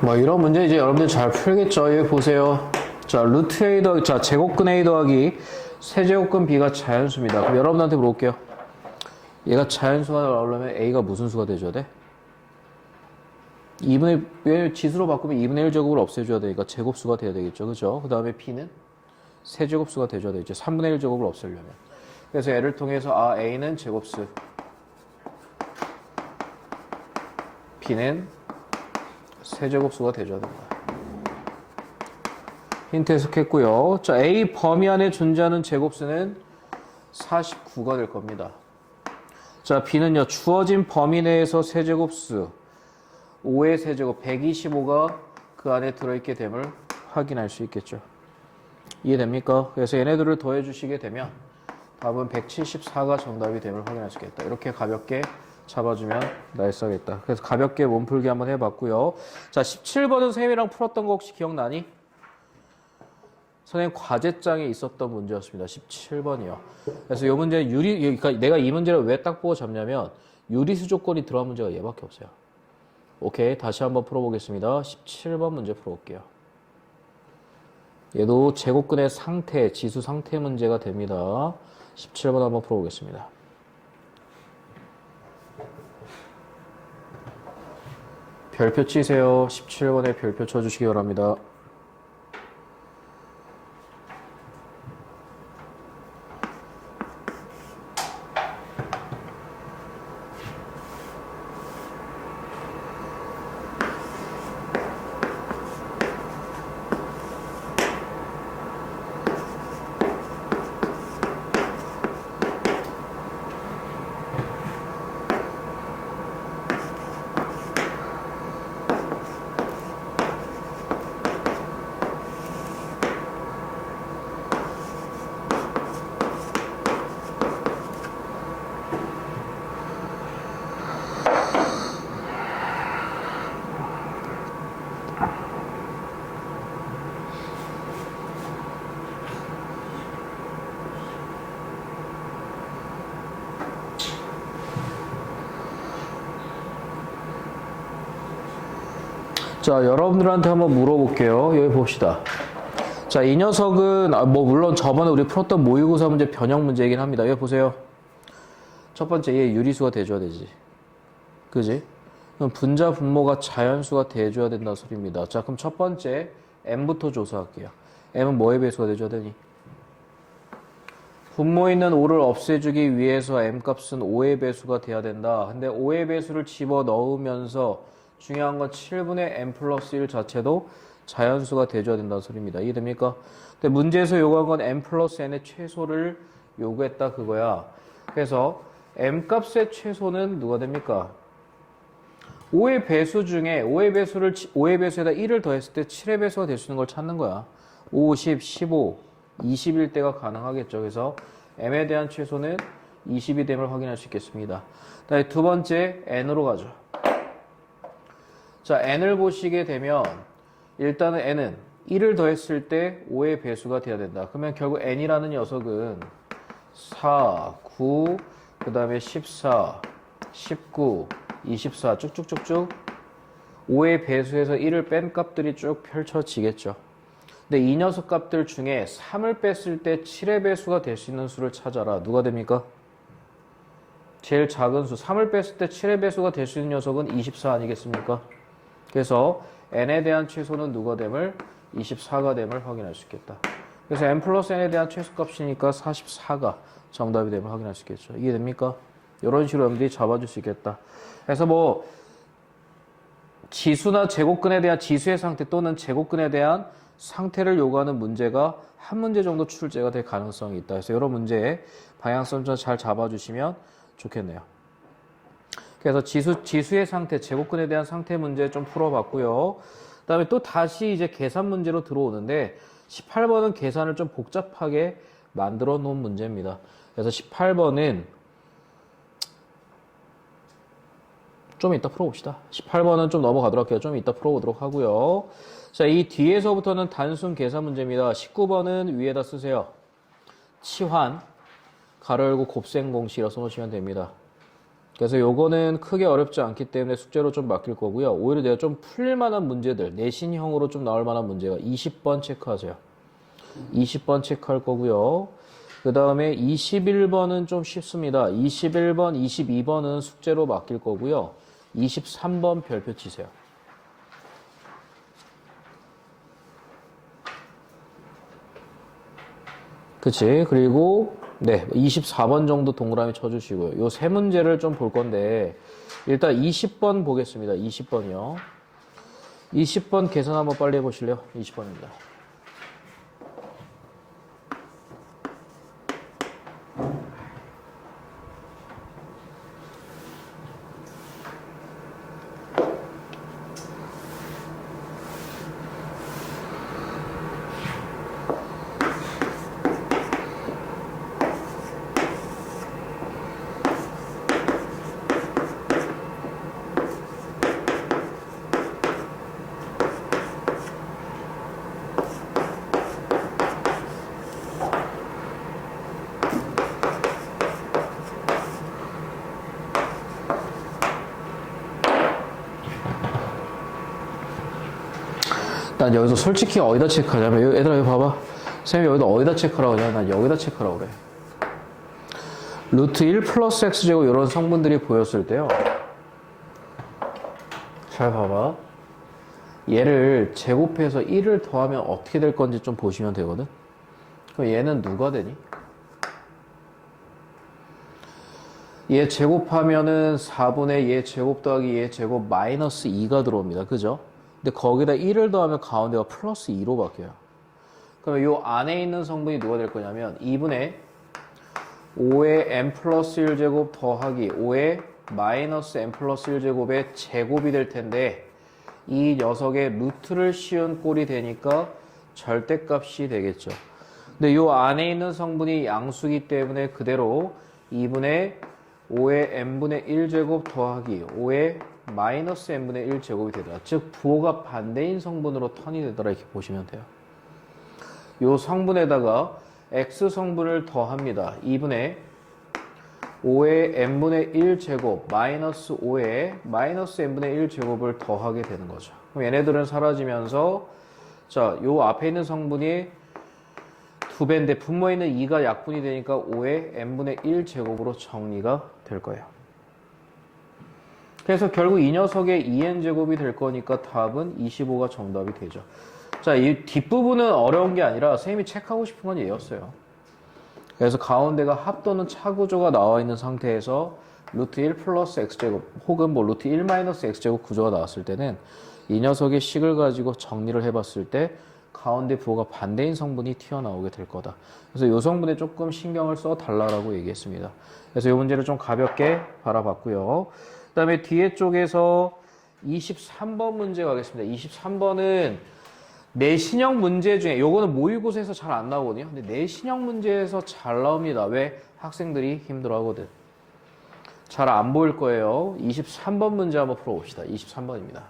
뭐 이런 문제 이제 여러분들 잘 풀겠죠. 여기 보세요. 자, 루트 A 더하기, 자, 제곱근 A 더하기 세제곱근 B가 자연수입니다. 그럼 여러분한테 물어볼게요. 얘가 자연수가 나오려면 A가 무슨 수가 돼줘야 돼? 2분의, 왜 지수로 바꾸면 2분의 1 제곱을 없애줘야 되니까 제곱수가 돼야 되겠죠. 그죠? 그 다음에 B는 세제곱수가 돼줘야 되죠. 3분의 1 제곱을 없애려면. 그래서 얘를 통해서, 아, A는 제곱수. B는 세제곱수가 돼줘야 됩니다. 힌트 해석했고요. 자, A 범위 안에 존재하는 제곱수는 49가 될 겁니다. 자, B는요, 주어진 범위 내에서 세제곱수 5의 세제곱 125가 그 안에 들어있게 됨을 확인할 수 있겠죠. 이해됩니까? 그래서 얘네들을 더해주시게 되면 답은 174가 정답이 됨을 확인할 수 있겠다. 이렇게 가볍게 잡아주면 나이스하겠다. 그래서 가볍게 몸풀기 한번 해봤고요. 자, 17번은 선생님이랑 풀었던 거 혹시 기억나니? 선생님 과제장에 있었던 문제였습니다. 17번이요. 그래서 이 문제는 그러니까 내가 이 문제를 왜 딱 보고 잡냐면 유리수 조건이 들어간 문제가 얘밖에 없어요. 오케이, 다시 한번 풀어보겠습니다. 17번 문제 풀어볼게요. 얘도 제곱근의 상태, 지수 상태 문제가 됩니다. 17번 한번 풀어보겠습니다. 별표 치세요. 17번에 별표 쳐주시기 바랍니다. 자, 여러분들한테 한번 물어볼게요. 여기 봅시다. 자, 이 녀석은 뭐 물론 저번에 우리 풀었던 모의고사 문제 변형 문제이긴 합니다. 여기 보세요. 첫 번째 얘 유리수가 돼줘야 되지. 그지? 그럼 분자 분모가 자연수가 돼줘야 된다는 소리입니다. 자, 그럼 첫 번째 m부터 조사할게요. m은 뭐의 배수가 돼줘야 되니? 분모 있는 5를 없애주기 위해서 m값은 5의 배수가 돼야 된다. 근데 5의 배수를 집어넣으면서 중요한 건 7분의 m 플러스 1 자체도 자연수가 돼줘야 된다는 소리입니다. 이해됩니까? 근데 문제에서 요구한 건 m 플러스 n의 최소를 요구했다 그거야. 그래서 m값의 최소는 누가 됩니까? 5의 배수 중에 5의 배수에다 1을 더했을 때 7의 배수가 될 수 있는 걸 찾는 거야. 5, 10, 15, 20일 때가 가능하겠죠. 그래서 m에 대한 최소는 20이 됨을 확인할 수 있겠습니다. 다음에 두 번째 n으로 가죠. 자, n을 보시게 되면 일단은 n은 1을 더했을 때 5의 배수가 돼야 된다. 그러면 결국 n이라는 녀석은 4, 9, 그 다음에 14, 19, 24 쭉쭉쭉쭉 5의 배수에서 1을 뺀 값들이 쭉 펼쳐지겠죠. 근데 이 녀석 값들 중에 3을 뺐을 때 7의 배수가 될 수 있는 수를 찾아라. 누가 됩니까? 제일 작은 수 3을 뺐을 때 7의 배수가 될 수 있는 녀석은 24 아니겠습니까? 그래서 n에 대한 최소는 누가 됨을 24가 됨을 확인할 수 있겠다. 그래서 n 플러스 n에 대한 최소값이니까 44가 정답이 됨을 확인할 수 있겠죠. 이해됩니까? 이런 식으로 여러분들이 잡아줄 수 있겠다. 그래서 뭐 지수나 제곱근에 대한 지수의 상태 또는 제곱근에 대한 상태를 요구하는 문제가 한 문제 정도 출제가 될 가능성이 있다. 그래서 이런 문제의 방향성 좀 잘 잡아주시면 좋겠네요. 그래서 지수의 상태, 제곱근에 대한 상태 문제 좀 풀어봤고요. 그 다음에 또 다시 이제 계산 문제로 들어오는데 18번은 계산을 좀 복잡하게 만들어 놓은 문제입니다. 그래서 18번은 좀 이따 풀어봅시다. 18번은 좀 넘어가도록 할게요. 좀 이따 풀어보도록 하고요. 자, 이 뒤에서부터는 단순 계산 문제입니다. 19번은 위에다 쓰세요. 치환, 가로 열고 곱셈 공식이라 써놓으시면 됩니다. 그래서 요거는 크게 어렵지 않기 때문에 숙제로 좀 맡길 거고요. 오히려 내가 좀 풀만한 문제들, 내신형으로 좀 나올 만한 문제가 20번 체크하세요. 20번 체크할 거고요. 그 다음에 21번은 좀 쉽습니다. 21번, 22번은 숙제로 맡길 거고요. 23번 별표 치세요. 그치? 그리고 네, 24번 정도 동그라미 쳐주시고요. 요 세 문제를 좀 볼 건데 일단 20번 보겠습니다. 20번이요. 20번 계산 한번 빨리 해보실래요? 20번입니다. 난 여기서 솔직히 어디다 체크하냐면 얘들아 여기 봐봐. 쌤이 여기다 어디다 체크하라고 하냐. 난 여기다 체크하라고 그래. 루트 1 플러스 x제곱 이런 성분들이 보였을 때요. 잘 봐봐. 얘를 제곱해서 1을 더하면 어떻게 될 건지 좀 보시면 되거든. 그럼 얘는 누가 되니? 얘 제곱하면은 4분의 얘 제곱 더하기 얘 제곱 마이너스 2가 들어옵니다. 그죠? 근데 거기다 1을 더하면 가운데가 플러스 2로 바뀌어요. 그러면 요 안에 있는 성분이 누가 될 거냐면 2분의 5의 m 플러스 1제곱 더하기 5의 마이너스 m 플러스 1제곱의 제곱이 될 텐데 이 녀석의 루트를 씌운 꼴이 되니까 절대값이 되겠죠. 근데 요 안에 있는 성분이 양수기 때문에 그대로 2분의 5의 m분의 1제곱 더하기 5의 마이너스 n분의 1제곱이 되더라. 즉 부호가 반대인 성분으로 턴이 되더라. 이렇게 보시면 돼요. 요 성분에다가 x 성분을 더합니다. 2분의 5의 n분의 1제곱 마이너스 5의 마이너스 n분의 1제곱을 더하게 되는 거죠. 그럼 얘네들은 사라지면서 자, 요 앞에 있는 성분이 2배인데 분모에 있는 2가 약분이 되니까 5의 n분의 1 제곱으로 정리가 될 거예요. 그래서 결국 이 녀석의 2n 제곱이 될 거니까 답은 25가 정답이 되죠. 자, 이 뒷부분은 어려운 게 아니라 선생님이 체크하고 싶은 건 얘였어요. 그래서 가운데가 합 또는 차구조가 나와 있는 상태에서 루트 1 플러스 x제곱 혹은 뭐 루트 1 마이너스 x제곱 구조가 나왔을 때는 이 녀석의 식을 가지고 정리를 해봤을 때 가운데 부호가 반대인 성분이 튀어나오게 될 거다. 그래서 이 성분에 조금 신경을 써 달라고 얘기했습니다. 그래서 이 문제를 좀 가볍게 바라봤고요. 그 다음에 뒤에 쪽에서 23번 문제 가겠습니다. 23번은 내신형 문제 중에 요거는 모의고사에서 잘 안 나오거든요. 근데 내신형 문제에서 잘 나옵니다. 왜? 학생들이 힘들어하거든. 잘 안 보일 거예요. 23번 문제 한번 풀어봅시다. 23번입니다.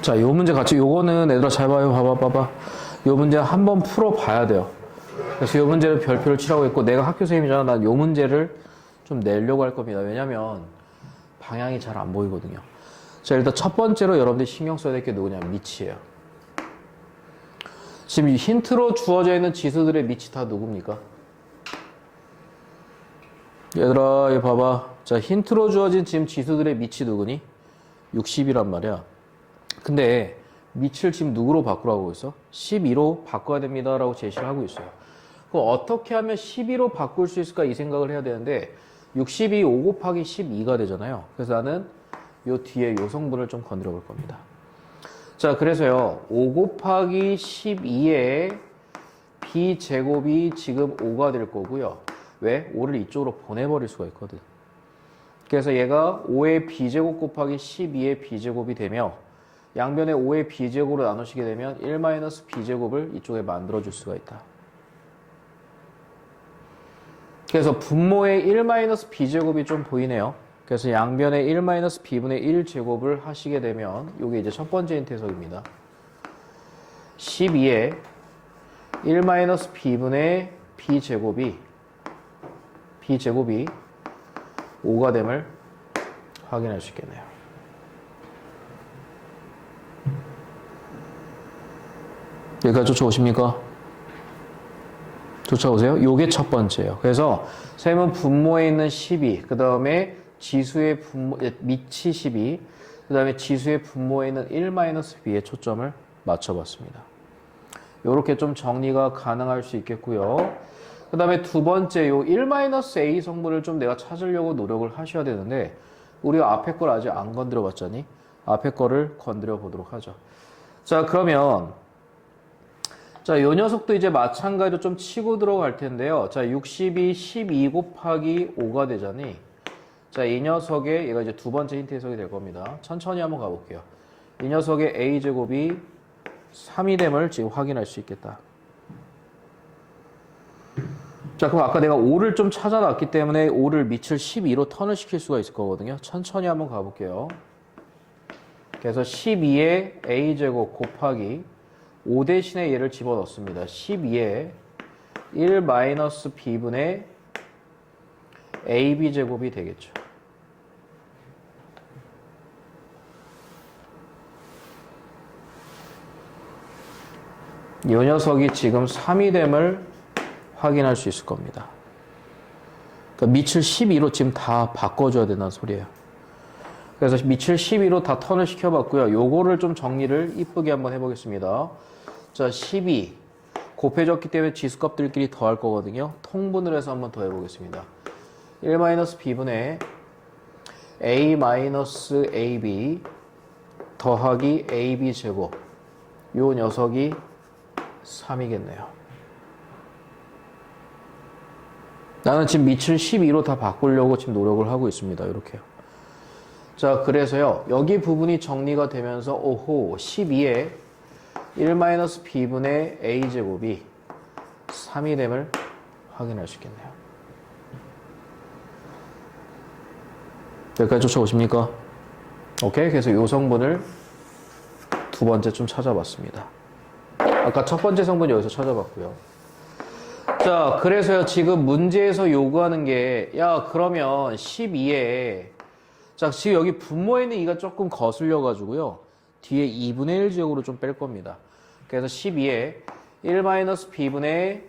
자, 요 문제 같이, 요거는 얘들아 잘 봐요. 봐봐. 요 문제 한번 풀어봐야 돼요. 그래서 요 문제를 별표를 치라고 했고, 내가 학교 선생님이잖아. 난 요 문제를 좀 내려고 할 겁니다. 왜냐면, 방향이 잘 안 보이거든요. 자, 일단 첫 번째로 여러분들이 신경 써야 될 게 누구냐면, 밑이에요. 지금 힌트로 주어져 있는 지수들의 밑이 다 누굽니까? 얘들아, 이거 봐봐. 자, 힌트로 주어진 지금 지수들의 밑이 누구니? 60이란 말이야. 근데 밑을 지금 누구로 바꾸라고 하고 있어? 12로 바꿔야 됩니다 라고 제시를 하고 있어요. 그럼 어떻게 하면 12로 바꿀 수 있을까 이 생각을 해야 되는데 60이 5 곱하기 12가 되잖아요. 그래서 나는 요 뒤에 요 성분을 좀 건드려 볼 겁니다. 자, 그래서요 5 곱하기 12의 b제곱이 지금 5가 될 거고요. 왜? 5를 이쪽으로 보내버릴 수가 있거든. 그래서 얘가 5의 b제곱 곱하기 12의 b제곱이 되며 양변에 5의 b제곱으로 나누시게 되면 1-b제곱을 이쪽에 만들어줄 수가 있다. 그래서 분모의 1-b제곱이 좀 보이네요. 그래서 양변에 1-b분의 1제곱을 하시게 되면 이게 이제 첫 번째 힌트 해석입니다. 12의 1-b분의 b제곱이 5가 됨을 확인할 수 있겠네요. 여기까지 쫓아오십니까? 쫓아오세요? 요게 첫 번째예요. 그래서 셈은 분모에 있는 12, 그 다음에 지수의 분모, 밑이 12, 그 다음에 지수의 분모에 있는 1-b에 초점을 맞춰봤습니다. 요렇게 좀 정리가 가능할 수 있겠고요. 그 다음에 두 번째, 요 1-a 성분을 좀 내가 찾으려고 노력을 하셔야 되는데, 우리가 앞에 걸 아직 안 건드려 봤잖니? 앞에 거를 건드려 보도록 하죠. 자, 그러면, 자, 요 녀석도 이제 마찬가지로 좀 치고 들어갈 텐데요. 자, 60이 12 곱하기 5가 되자니, 자, 이 녀석의, 얘가 이제 두 번째 힌트 해석이 될 겁니다. 천천히 한번 가볼게요. 이 녀석의 a제곱이 3이 됨을 지금 확인할 수 있겠다. 자, 그럼 아까 내가 5를 좀 찾아놨기 때문에 5를 밑을 12로 턴을 시킬 수가 있을 거거든요. 천천히 한번 가볼게요. 그래서 12의 a제곱 곱하기 5 대신에 얘를 집어넣습니다. 12의 1-b분의 ab제곱이 되겠죠. 이 녀석이 지금 3이 됨을 확인할 수 있을 겁니다. 그러니까 밑을 12로 지금 다 바꿔줘야 된다는 소리예요. 그래서 밑을 12로 다 턴을 시켜봤고요. 요거를 좀 정리를 이쁘게 한번 해보겠습니다. 자, 12 곱해졌기 때문에 지수값들끼리 더할 거거든요. 통분을 해서 한번 더 해보겠습니다. 1-b분의 a-ab 더하기 ab 제곱 요 녀석이 3이겠네요. 나는 지금 밑을 12로 다 바꾸려고 지금 노력을 하고 있습니다. 이렇게요. 자, 그래서요. 여기 부분이 정리가 되면서 오호 12에 1-b분의 a제곱이 3이 됨을 확인할 수 있겠네요. 여기까지 쫓아오십니까? 오케이. 그래서 요 성분을 두 번째 좀 찾아봤습니다. 아까 첫 번째 성분 여기서 찾아봤고요. 자, 그래서요. 지금 문제에서 요구하는 게, 야, 그러면 12에, 자, 지금 여기 분모에 있는 2가 조금 거슬려가지고요. 뒤에 2분의 1 제곱으로 좀 뺄 겁니다. 그래서 12에 1-b분의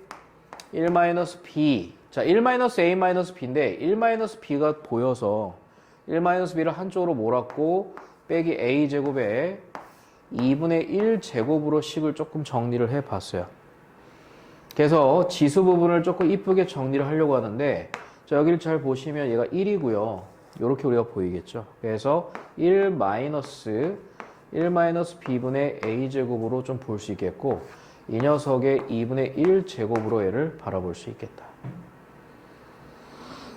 1-b. 자, 1-a-b인데 1-b가 보여서 1-b를 한쪽으로 몰았고 빼기 a제곱에 2분의 1 제곱으로 식을 조금 정리를 해봤어요. 그래서 지수 부분을 조금 이쁘게 정리를 하려고 하는데 자, 여기를 잘 보시면 얘가 1이고요. 이렇게 우리가 보이겠죠. 그래서 1-b분의 a제곱으로 좀 볼 수 있겠고 이 녀석의 2분의 1 제곱으로 얘를 바라볼 수 있겠다.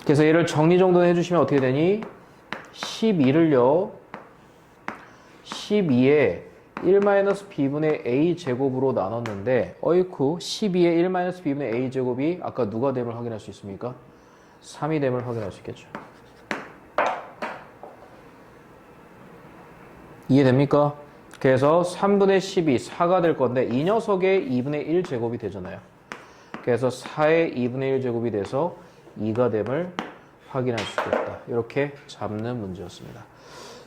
그래서 얘를 정리 정도는 해주시면 어떻게 되니? 12를요. 12에 1-b분의 a제곱으로 나눴는데 어이쿠 12에 1-b분의 a제곱이 아까 누가 됨을 확인할 수 있습니까? 3이 됨을 확인할 수 있겠죠. 이해됩니까? 그래서 3분의 12, 4가 될 건데 이 녀석의 2분의 1 제곱이 되잖아요. 그래서 4의 2분의 1 제곱이 돼서 2가 됨을 확인할 수 있겠다. 이렇게 잡는 문제였습니다.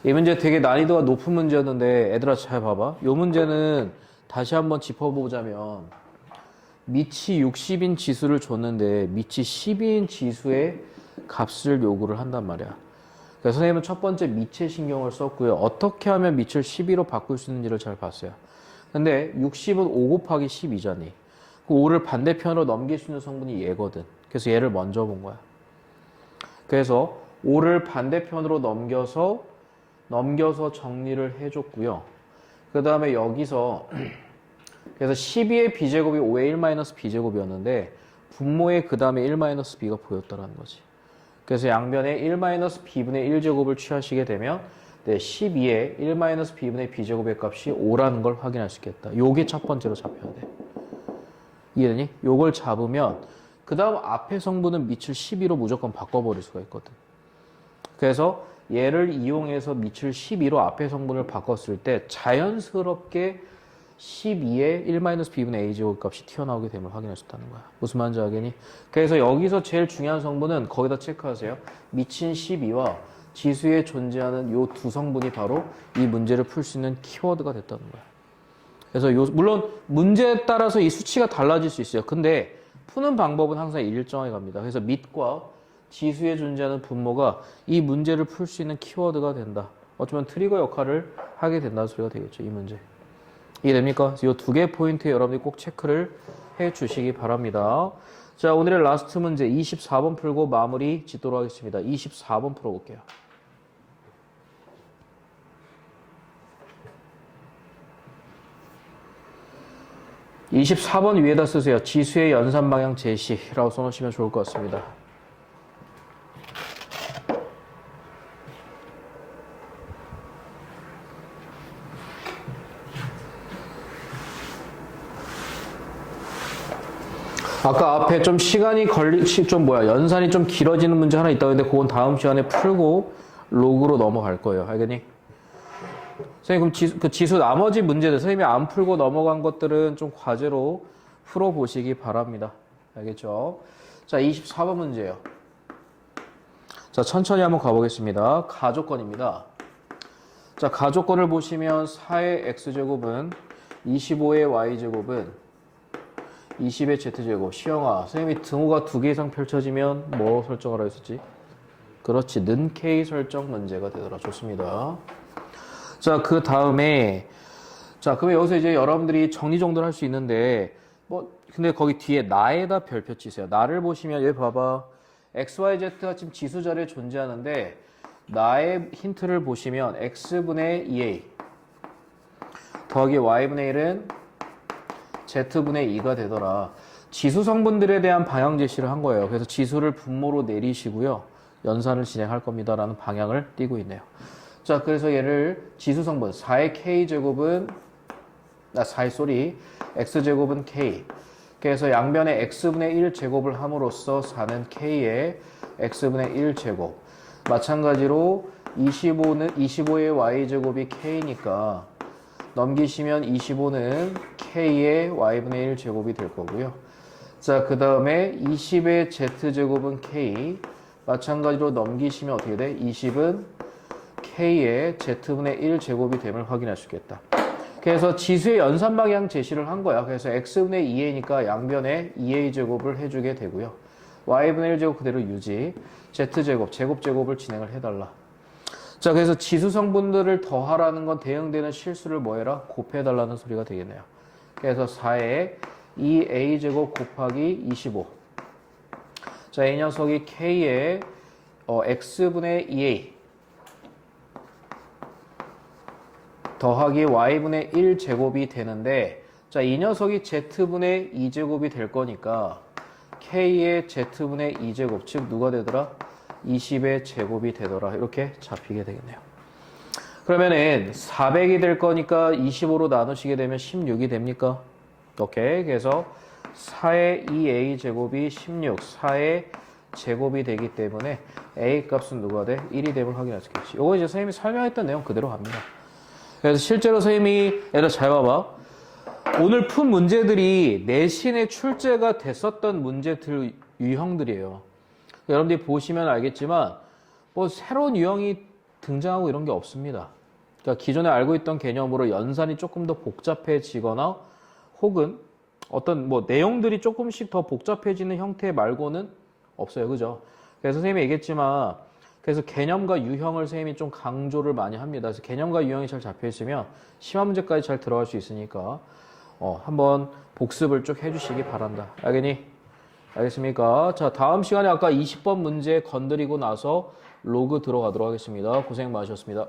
이 문제 되게 난이도가 높은 문제였는데 애들아 잘 봐봐. 이 문제는 다시 한번 짚어보자면 밑이 60인 지수를 줬는데 밑이 12인 지수의 값을 요구를 한단 말이야. 그래서 선생님은 첫 번째 밑에 신경을 썼고요. 어떻게 하면 밑을 12로 바꿀 수 있는지를 잘 봤어요. 근데 60은 5 곱하기 12잖니. 그 5를 반대편으로 넘길 수 있는 성분이 얘거든. 그래서 얘를 먼저 본 거야. 그래서 5를 반대편으로 넘겨서 정리를 해줬고요. 그 다음에 여기서 그래서 12의 b제곱이 5의 1-b제곱이었는데 분모에 그 다음에 1-b가 보였다는 거지. 그래서 양변에 1-b분의 1제곱을 취하시게 되면 12에 1-b분의 b제곱의 값이 5라는 걸 확인할 수 있겠다. 요게 첫 번째로 잡혀야 돼. 이해되니? 요걸 잡으면 그 다음 앞에 성분은 밑을 12로 무조건 바꿔버릴 수가 있거든. 그래서 얘를 이용해서 밑을 12로 앞에 성분을 바꿨을 때 자연스럽게 12에 1-b분의 a제곱 값이 튀어나오게 됨을 확인할 수 있다는 거야. 무슨 말인지 알겠니? 그래서 여기서 제일 중요한 성분은 거기다 체크하세요. 미친 12와 지수에 존재하는 요 두 성분이 바로 이 문제를 풀 수 있는 키워드가 됐다는 거야. 그래서 물론 문제에 따라서 이 수치가 달라질 수 있어요. 근데 푸는 방법은 항상 일정하게 갑니다. 그래서 밑과 지수에 존재하는 분모가 이 문제를 풀 수 있는 키워드가 된다. 어쩌면 트리거 역할을 하게 된다는 소리가 되겠죠. 이 문제. 이해됩니까? 이 두 개 포인트 여러분들이 꼭 체크를 해 주시기 바랍니다. 자, 오늘의 라스트 문제 24번 풀고 마무리 짓도록 하겠습니다. 24번 풀어볼게요. (24번) 위에다 쓰세요. 지수의 연산 방향 제시라고 써놓으시면 좋을 것 같습니다. 아까 앞에 좀 연산이 좀 길어지는 문제 하나 있다고 했는데 그건 다음 시간에 풀고 로그로 넘어갈 거예요. 알겠니? 선생님, 그럼 그 지수 나머지 문제들, 선생님이 안 풀고 넘어간 것들은 좀 과제로 풀어보시기 바랍니다. 알겠죠? 자, 24번 문제예요. 자, 천천히 한번 가보겠습니다. 가조건입니다. 자, 가조건을 보시면 4의 x제곱은 25의 y제곱은 20의 z제곱. 시영아, 선생님이 등호가 2개 이상 펼쳐지면 뭐 설정하라 했었지? 그렇지, 는 k 설정 문제가 되더라. 좋습니다. 자, 그 다음에 자, 그러면 여기서 이제 여러분들이 정리정돈을 할 수 있는데 근데 거기 뒤에 나에다 별표 치세요. 나를 보시면 여기 봐봐. x, y, z가 지금 지수 자리에 존재하는데 나의 힌트를 보시면 x분의 2a 더하기 y분의 1은 z분의 2가 되더라. 지수 성분들에 대한 방향 제시를 한 거예요. 그래서 지수를 분모로 내리시고요. 연산을 진행할 겁니다. 라는 방향을 띄고 있네요. 자, 그래서 얘를 지수 성분 4의 k제곱은 x제곱은 k. 그래서 양변에 x분의 1제곱을 함으로써 4는 k의 x분의 1제곱. 마찬가지로 25의 y제곱이 k니까 넘기시면 25는 k의 y분의 1제곱이 될 거고요. 자, 그 다음에 20의 z제곱은 k. 마찬가지로 넘기시면 어떻게 돼? 20은 k의 z분의 1제곱이 됨을 확인할 수 있겠다. 그래서 지수의 연산 방향 제시를 한 거야. 그래서 x분의 2a니까 양변에 2a제곱을 해주게 되고요. y분의 1제곱 그대로 유지. z제곱, 제곱을 진행을 해달라. 자, 그래서 지수 성분들을 더하라는 건 대응되는 실수를 뭐 해라? 곱해달라는 소리가 되겠네요. 그래서 4에 2a제곱 곱하기 25. 자, 이 녀석이 k의 x분의 2a 더하기 y분의 1제곱이 되는데, 자, 이 녀석이 z분의 2제곱이 될 거니까 k의 z분의 2제곱, 즉 누가 되더라? 20의 제곱이 되더라. 이렇게 잡히게 되겠네요. 그러면은 400이 될 거니까 25로 나누시게 되면 16이 됩니까? 오케이. 그래서 4의 2a 제곱이 16, 4의 제곱이 되기 때문에 a 값은 누가 돼? 1이 됨을 확인할 수 있겠지. 이거 이제 선생님이 설명했던 내용 그대로 갑니다. 그래서 실제로 선생님이 얘들 잘 봐봐. 오늘 푼 문제들이 내신에 출제가 됐었던 문제들 유형들이에요. 여러분들이 보시면 알겠지만 뭐 새로운 유형이 등장하고 이런 게 없습니다. 그러니까 기존에 알고 있던 개념으로 연산이 조금 더 복잡해지거나 혹은 어떤 뭐 내용들이 조금씩 더 복잡해지는 형태 말고는 없어요. 그죠? 그래서 선생님이 얘기했지만 그래서 개념과 유형을 선생님이 좀 강조를 많이 합니다. 그래서 개념과 유형이 잘 잡혀 있으면 심화 문제까지 잘 들어갈 수 있으니까 한번 복습을 쭉 해주시기 바란다. 알겠니? 알겠습니까? 자, 다음 시간에 아까 20번 문제 건드리고 나서 로그 들어가도록 하겠습니다. 고생 많으셨습니다.